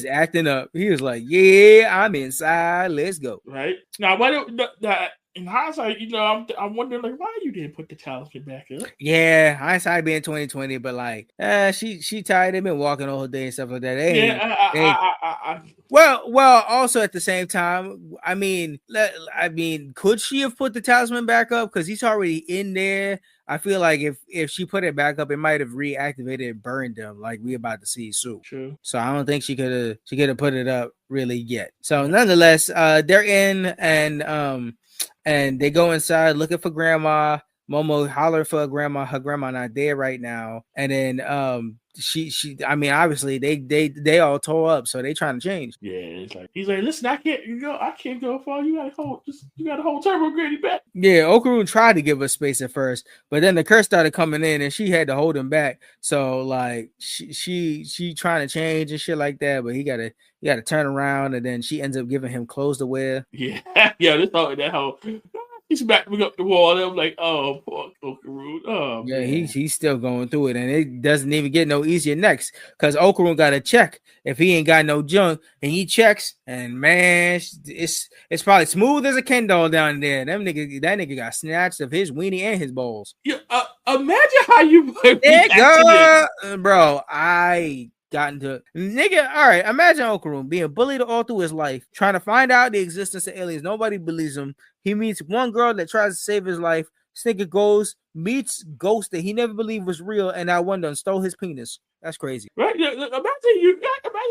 acting up. He is like, yeah, I'm inside. Let's go. Right now, in hindsight, I'm wondering like why you didn't put the talisman back up. Yeah, hindsight being 2020, but like, she tired. They've been walking all day and stuff like that. Well, also at the same time, I mean, could she have put the talisman back up because he's already in there? I feel like if she put it back up, it might have reactivated and burned them, like we about to see soon. True. So I don't think she could have put it up really yet. So nonetheless, they're in and they go inside looking for grandma. Momo holler for grandma. Her grandma not there right now. And then I mean, obviously they all tore up, so they trying to change. Yeah, it's like he's like, listen, I can't go far. You gotta hold Turbo Granny back. Yeah, Okaroon tried to give her space at first, but then the curse started coming in and she had to hold him back. So like she trying to change and shit like that, but he gotta turn around, and then she ends up giving him clothes to wear. Yeah, that whole he smacked me up the wall, and I'm like, oh, poor Okaroon. Oh, yeah, man. he's still going through it, and it doesn't even get no easier next because Okaroon got to check if he ain't got no junk, and he checks, and man, it's probably smooth as a Ken doll down there. That nigga got snatched of his weenie and his balls. Yeah, imagine how you would bro. I got into nigga. All right, imagine Okaroon being bullied all through his life, trying to find out the existence of aliens. Nobody believes him. He meets one girl that tries to save his life. This nigga goes, meets ghost that he never believed was real, and that one done stole his penis. That's crazy. Right? Yeah, imagine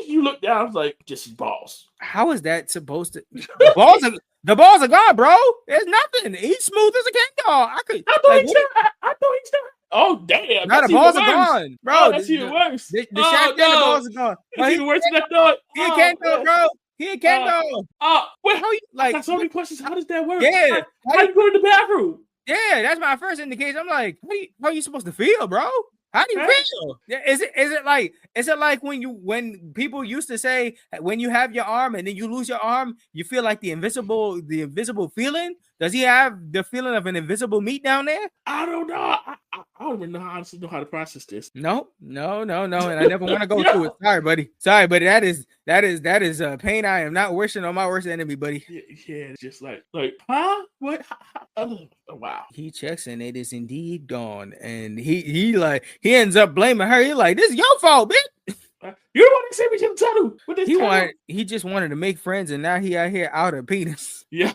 you look down, I was like, just balls. How is that supposed to? The balls are gone, bro. There's nothing. He's smooth as a Ken doll. I thought he said. Oh damn! Now the balls are gone, bro. Oh, that's even worse. The shaft and the balls are gone. It's even worse than I thought. He a Ken doll, bro. He a Ken doll. Wait, how you like? I got so many questions. How does that work? Yeah, how you go in the bathroom? Yeah, that's my first indication. I'm like, how are you supposed to feel, bro? How do you feel? Is it like when people used to say when you have your arm and then you lose your arm, you feel like the invisible feeling? Does he have the feeling of an invisible meat down there? I don't know. I don't even honestly know how to process this. No, and I never want to go through it. Sorry, buddy. That is a pain I am not wishing on my worst enemy, buddy. Yeah, it's just like, huh? What? Oh, wow. He checks and it is indeed gone, and he ends up blaming her. He's like, "This is your fault, bitch." You want to send me to the tunnel? He just wanted to make friends, and now he out here out of penis. Yeah.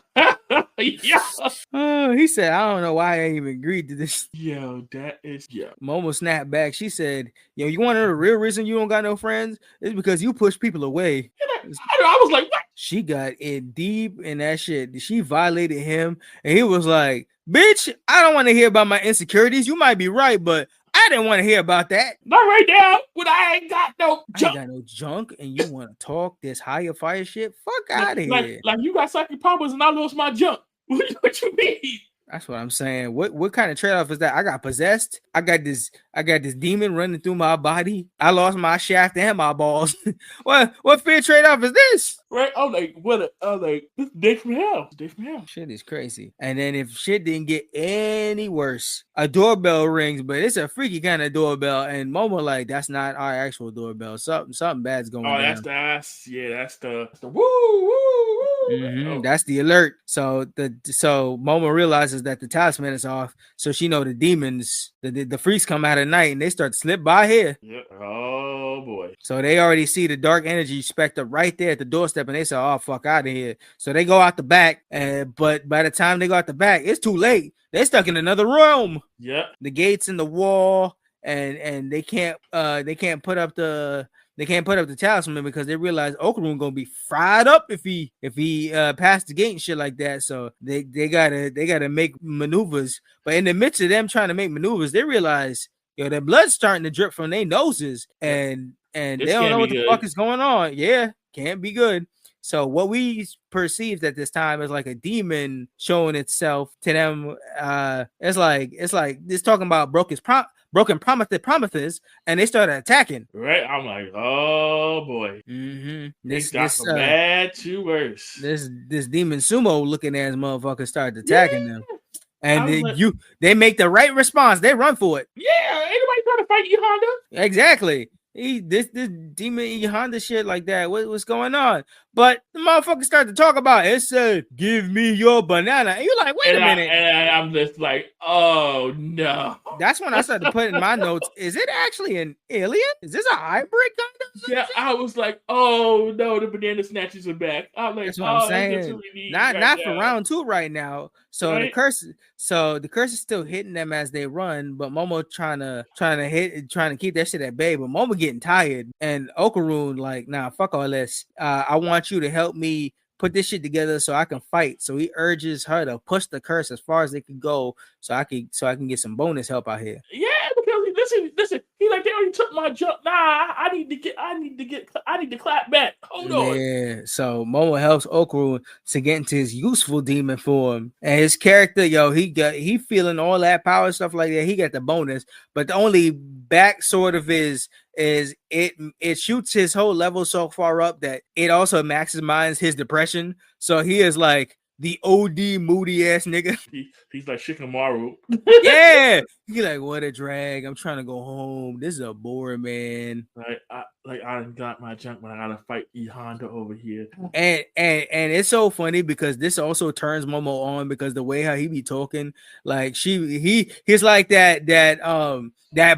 Yeah. He said, I don't know why I even agreed to this. Yo, that is Momo snapped back. She said, "Yo, you want to know the real reason you don't got no friends? It's because you push people away." I was like, what? She got in deep in that shit. She violated him, and he was like, "Bitch, I don't want to hear about my insecurities. You might be right, but I didn't want to hear about that. Not right now when I ain't got no junk. I ain't got no junk, and you want to talk this higher fire shit? Fuck out of here. Like you got psychic powers and I lost my junk. What you mean? That's what I'm saying. What kind of trade-off is that? I got possessed. I got this demon running through my body. I lost my shaft and my balls. What fair trade-off is this? Right? I'm like, I'm like, this is day from hell. Day from hell. Shit is crazy. And then if shit didn't get any worse, a doorbell rings, but it's a freaky kind of doorbell. And Momo like, that's not our actual doorbell. Something bad's going down. That's the woo woo woo. Mm-hmm. That's the alert. So Momo realizes that the talisman is off. So she know the demons, the freaks come out at night and they start to slip by here. Yeah. Oh boy. So they already see the dark energy specter right there at the doorstep, and they say, "Oh fuck out of here!" So they go out the back, but by the time they go out the back, it's too late. They're stuck in another room. Yeah, the gates in the wall, and they can't put up the talisman because they realize Okarun gonna be fried up if he passed the gate and shit like that. So they gotta make maneuvers. But in the midst of them trying to make maneuvers, they realize their blood's starting to drip from their noses, and they don't know what the fuck is going on. Yeah, can't be good. So what we perceived at this time is like a demon showing itself to them. It's like it's talking about broken promises, and they started attacking. Right, I'm like, oh boy, This got from bad to worse. This demon sumo looking ass motherfucker started attacking them. And they make the right response. They run for it. Yeah, anybody trying to fight E Honda? Exactly. This demon E Honda shit like that. What's going on? But the motherfucker started to talk about it. It said, "Give me your banana." And you're like, wait a minute. And I'm just like, oh no. That's when I started to put in my notes. Is it actually an alien? Is this a hybrid kind of thing? Yeah, I was like, oh no, the banana snatchers are back. I'm like, that's what I'm saying. Not for round 2 right now. So right? the curse is still hitting them as they run, but Momo trying to keep that shit at bay. But Momo getting tired, and Okarun like, nah, fuck all this. I want you to help me put this shit together so I can fight. So he urges her to push the curse as far as they can go, so I can get some bonus help out here. Yeah, because listen. He like, they already took my jump. Nah, I need to clap back. Hold on. Yeah. So Momo helps Okarun to get into his useful demon form, and his character, he feeling all that power stuff like that. He got the bonus, but the only back sort of is it shoots his whole level so far up that it also maximizes his depression. So he is like the OD moody ass nigga. He's like Shikamaru. Yeah. He like, what a drag. I'm trying to go home. This is a boring man. I got my junk, but I gotta fight E Honda over here. And it's so funny because this also turns Momo on because the way how he be talking, like he's like that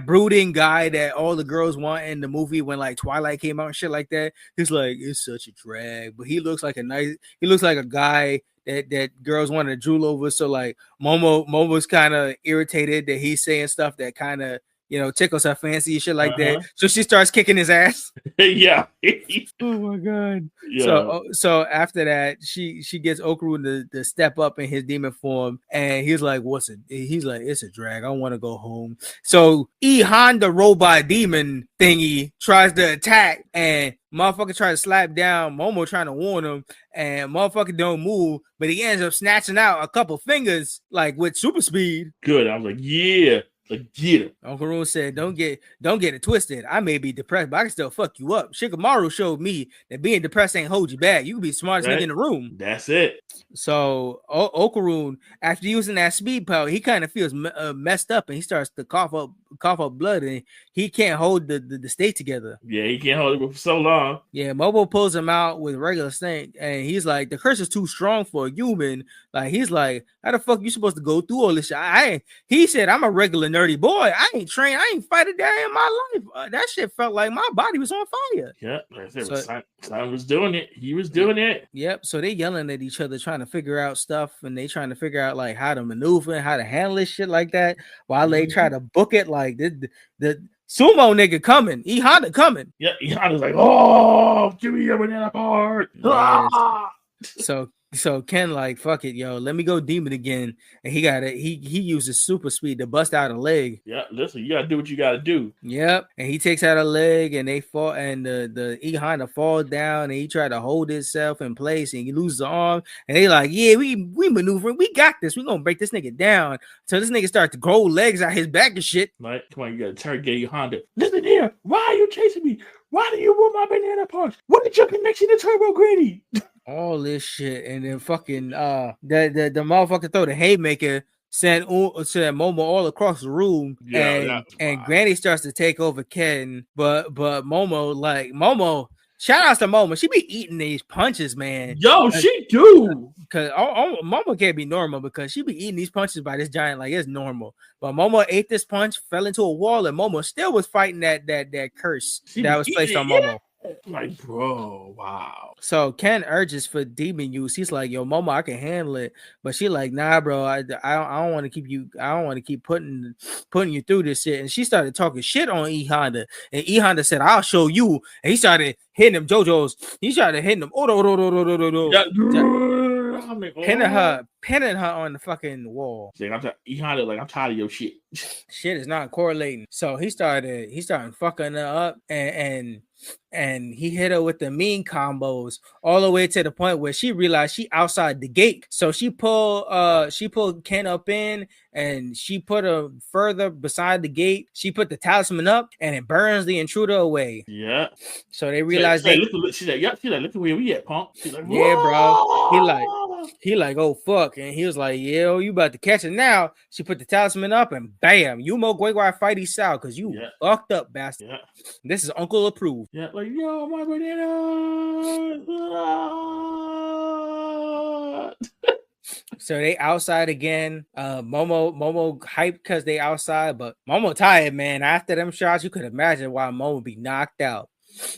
brooding guy that all the girls want in the movie when like Twilight came out and shit like that. He's like, it's such a drag, but he looks like a guy that girls want to drool over. So like Momo's kind of irritated that he's saying stuff that kind of tickles her fancy and shit like that. So she starts kicking his ass. Yeah. Oh my god. Yeah. So after that, she gets Okarun to step up in his demon form, and he's like, it's a drag. I want to go home. So E Honda robot demon thingy tries to attack, and motherfucker tries to slap down Momo, trying to warn him, and motherfucker don't move, but he ends up snatching out a couple fingers like with super speed. Good. I was like, yeah. Like, get him. Uncle Rune said, don't get it twisted. I may be depressed, but I can still fuck you up. Shikamaru showed me that being depressed ain't hold you back. You can be the smartest nigga in the room. That's it. So Okarun, after using that speed power, he kind of feels messed up, and he starts to cough up blood, and he can't hold the state together. Yeah, he can't hold it for so long. Yeah, Momo pulls him out with regular strength, and he's like, the curse is too strong for a human. Like, he's like, how the fuck you supposed to go through all this shit? He said, I'm a regular nerdy boy. I ain't trained. I ain't fight a day in my life. That shit felt like my body was on fire. Yeah, like I said, Simon was doing it. He was doing it. Yep. So they yelling at each other, trying to figure out stuff, and they trying to figure out like how to maneuver and how to handle this shit like that, while they try to book it like the sumo nigga coming, E Honda coming. Yeah, E Honda's like, oh, give me your banana card. Yes. So So Ken like, fuck it, yo, let me go demon again. And he got it. He uses super speed to bust out a leg. Yeah, listen, you gotta do what you gotta do. Yep. And he takes out a leg and they fall and the E Honda falls down and he tried to hold himself in place and he loses the arm. And they like, yeah, we maneuvering, we got this. We gonna break this nigga down. So this nigga starts to grow legs out his back and shit. Like, come on, you gotta interrogate your Honda. Listen here, why are you chasing me? Why do you want my banana punch? What is your connection to Turbo Granny? All this shit, and then fucking the motherfucker throw the haymaker, send Momo all across the room, and Granny starts to take over Ken, but Momo. Shout out to Momo. She be eating these punches, man. Yo, she do. Because Momo can't be normal because she be eating these punches by this giant like it's normal. But Momo ate this punch, fell into a wall, and Momo still was fighting that curse that was placed on Momo. Like, bro, wow. So Ken urges for demon use. He's like, yo, Momo, I can handle it. But she like, nah, bro, I don't want to keep you. I don't want to keep putting you through this shit. And she started talking shit on E Honda. And E Honda said, I'll show you. And he started hitting them JoJo's. He started hitting them. Pinning her on the fucking wall. E Honda, like, I'm tired of your shit. Shit is not correlating. So he started fucking her up and he hit her with the mean combos all the way to the point where she realized she outside the gate. So she pulled Ken up in and she put her further beside the gate. She put the talisman up and it burns the intruder away. Yeah. So they realized she's like, yep, she's like, look at where we at, punk. She's like, yeah, bro. He like, oh fuck. And he was like, yeah, you about to catch it now. She put the talisman up and bam, you mo Guay fighty style because you fucked up, bastard. Yeah. This is Uncle approved. Yeah, like, yo, my banana. So they outside again. Momo hyped because they outside, but Momo tired, man. After them shots, you could imagine why Momo be knocked out.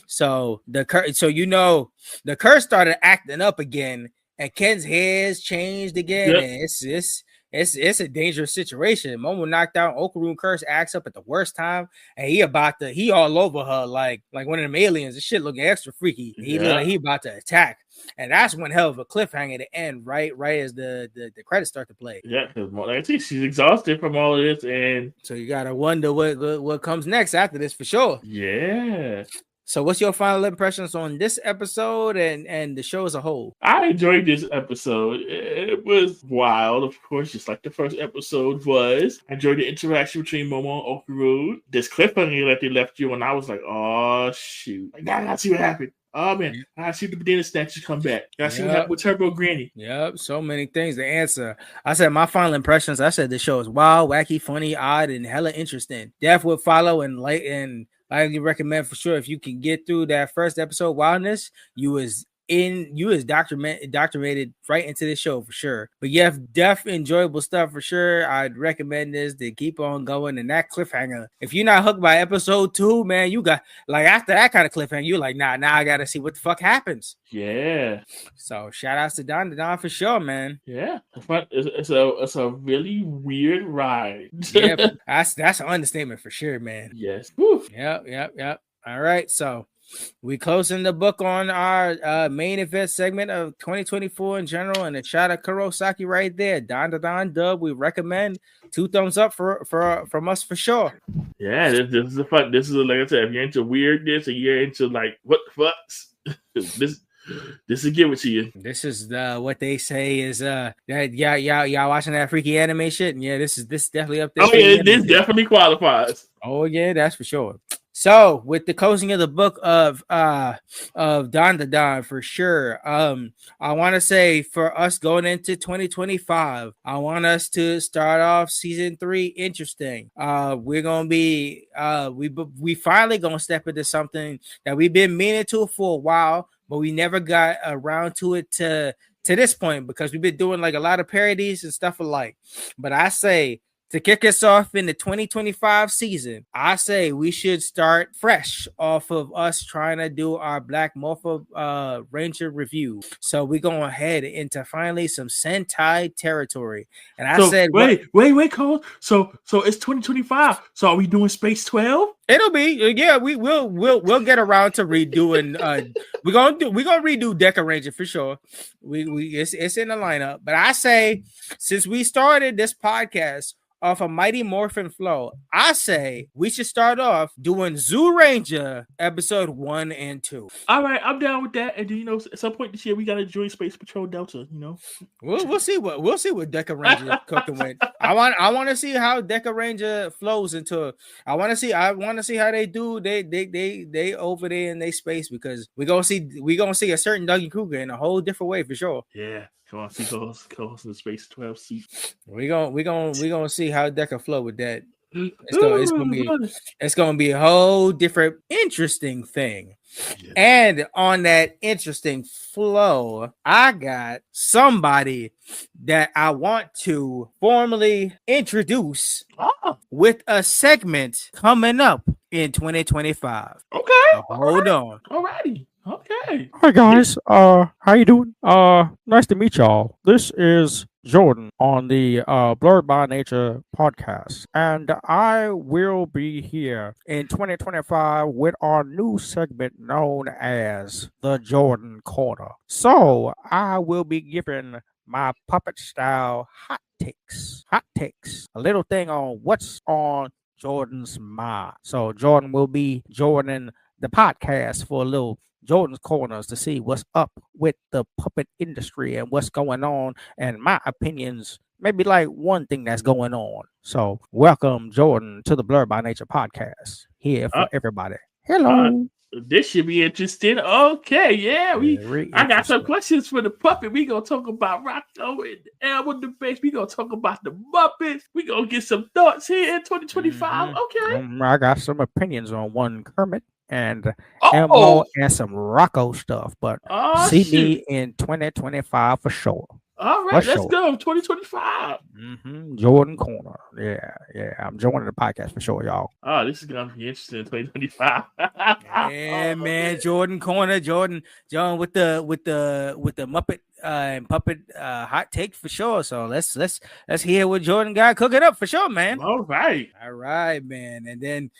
So the curse started acting up again, and Ken's hairs changed again. Yep. And it's a dangerous situation. Momo knocked out Okaroon curse acts up at the worst time, and he all over her like one of them aliens. This shit looking extra freaky. He looked like he about to attack, and that's one hell of a cliffhanger to end right as the credits start to play. Yeah, because like she's exhausted from all of this, and so you gotta wonder what comes next after this for sure. Yeah. So what's your final impressions on this episode and the show as a whole? I enjoyed this episode. It was wild, of course, just like the first episode was. I enjoyed the interaction between Momo and Okaroon. This cliffhanger that they left you, and I was like, oh, shoot. Like, now I gotta see what happened. Oh, man. I gotta see the banana statue come back. Gotta see what happened with Turbo Granny. Yep, so many things to answer. I said my final impressions, I said the show is wild, wacky, funny, odd, and hella interesting. Death would follow and I recommend for sure if you can get through that first episode wildness, you is doctorated right into the show for sure. But you have enjoyable stuff for sure. I'd recommend this to keep on going. And that cliffhanger, if you're not hooked by episode 2, man, you got like after that kind of cliffhanger, you're like, nah, I gotta see what the fuck happens. Yeah. So shout outs to Dandadan for sure, man. Yeah, it's a really weird ride. Yeah, that's an understatement for sure, man. Yes. Woo. Yep. All right, so we closing the book on our main event segment of 2024 in general, and A Shot of Kurosake right there. Dandadan dub. We recommend 2 thumbs up from us for sure. Yeah, this is a fun. This is like I said, if you're into weirdness or you're into like what the fucks, this will give it to you. This is what they say is that y'all watching that freaky anime shit. And yeah, this definitely up there. Oh yeah, this definitely qualifies. Oh yeah, that's for sure. So with the closing of the book of Dandadan for sure, I want to say for us going into 2025, I want us to start off season 3 interesting. We're gonna be we finally gonna step into something that we've been meaning to for a while, but we never got around to it to this point because we've been doing like a lot of parodies and stuff alike. But I say to kick us off in the 2025 season, I say we should start fresh off of us trying to do our Black Morpha Ranger review. So we're going ahead into finally some Sentai territory. And I said, wait, Cole. So it's 2025. So are we doing Space 12? It'll be, yeah, we'll get around to redoing we're gonna redo Deca Ranger for sure. It's in the lineup. But I say, since we started this podcast off a Mighty Morphin Flow, I say we should start off doing Zoo Ranger episode 1 and 2. All right, I'm down with that. And at some point this year we gotta join Space Patrol Delta. We'll see what Deca Ranger cooking with. I want to see how Deca Ranger flows into. I want to see how they do. They over there in their space, because we gonna see a certain Dougie Kruger in a whole different way for sure. Yeah. Come on, see Cole's in the Space 12 seat. We gonna see how Deca flow with that. It's gonna be a whole different interesting thing. Yeah. And on that interesting flow, I got somebody that I want to formally introduce with a segment coming up in 2025. Okay. Hold on. Alrighty. Okay. Hi guys. How you doing? Nice to meet y'all. This is Jordan on the Blerd By Nature Podcast, and I will be here in 2025 with our new segment known as the Jordan Corner. So I will be giving my puppet style hot takes, a little thing on what's on Jordan's mind. So Jordan will be joining the podcast for a little Jordan's Corners to see what's up with the puppet industry and what's going on, and my opinions, maybe like one thing that's going on. So welcome, Jordan, to the Blerd By Nature Podcast, here for everybody. Hello. This should be interesting. Okay, yeah. I got some questions for the puppet. We gonna talk about Rocco and Elmo the Bass. We gonna talk about the Muppets. We gonna get some thoughts here in 2025. Okay. I got some opinions on one Kermit and Elmo and some Rocco stuff, but see me in 2025 for sure. All right, let's go. 2025. Jordan Corner. Yeah. I'm joining the podcast for sure, y'all. Oh, this is gonna be interesting in 2025. Yeah, man. Jordan Corner, Jordan with the Muppet and puppet hot take for sure. So let's hear what Jordan got cooking up for sure, man. All right, man. And then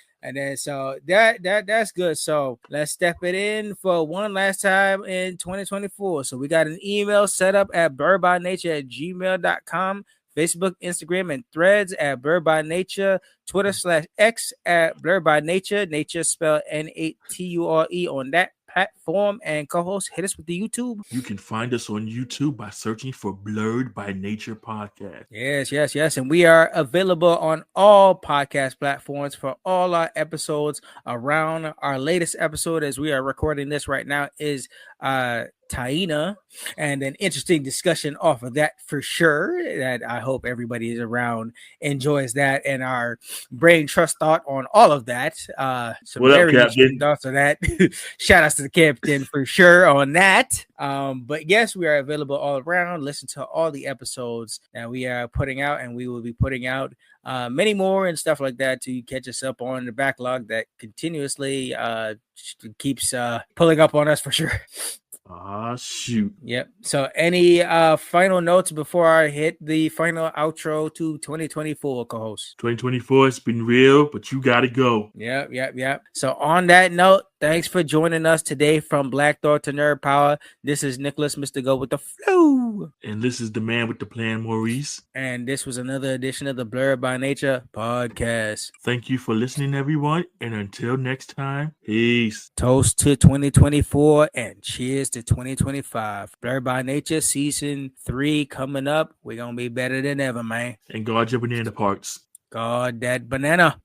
so that's good. So let's step it in for one last time in 2024. So we got an email set up at blerdbynature@gmail.com, Facebook, Instagram, and Threads at Blerd By Nature, Twitter/X at Blerd By Nature, nature spelled Nature on that platform. And co-host, hit us with the YouTube. You can find us on YouTube by searching for Blerd By Nature Podcast. Yes. And we are available on all podcast platforms for all our episodes. Around our latest episode, as we are recording this right now, is Taina, and an interesting discussion off of that for sure, that I hope everybody is around enjoys that, and our brain trust thought on all of that. Some very interesting thoughts on that. Shout outs to the captain for sure on that. But yes, we are available all around. Listen to all the episodes that we are putting out, and we will be putting out many more and stuff like that to catch us up on the backlog that continuously keeps pulling up on us for sure. Shoot. Yep. So any final notes before I hit the final outro to 2024, co-host? 2024, it's been real, but you gotta go. Yep. So on that note, thanks for joining us today from Black Thought to Nerd Power. This is Nicholas, Mr. Go with the Flow. And this is the man with the plan, Maurice. And this was another edition of the Blerd By Nature Podcast. Thank you for listening, everyone. And until next time, peace. Toast to 2024 and cheers to 2025. Blerd By Nature Season 3 coming up. We're going to be better than ever, man. And guard your banana parts. Guard that banana.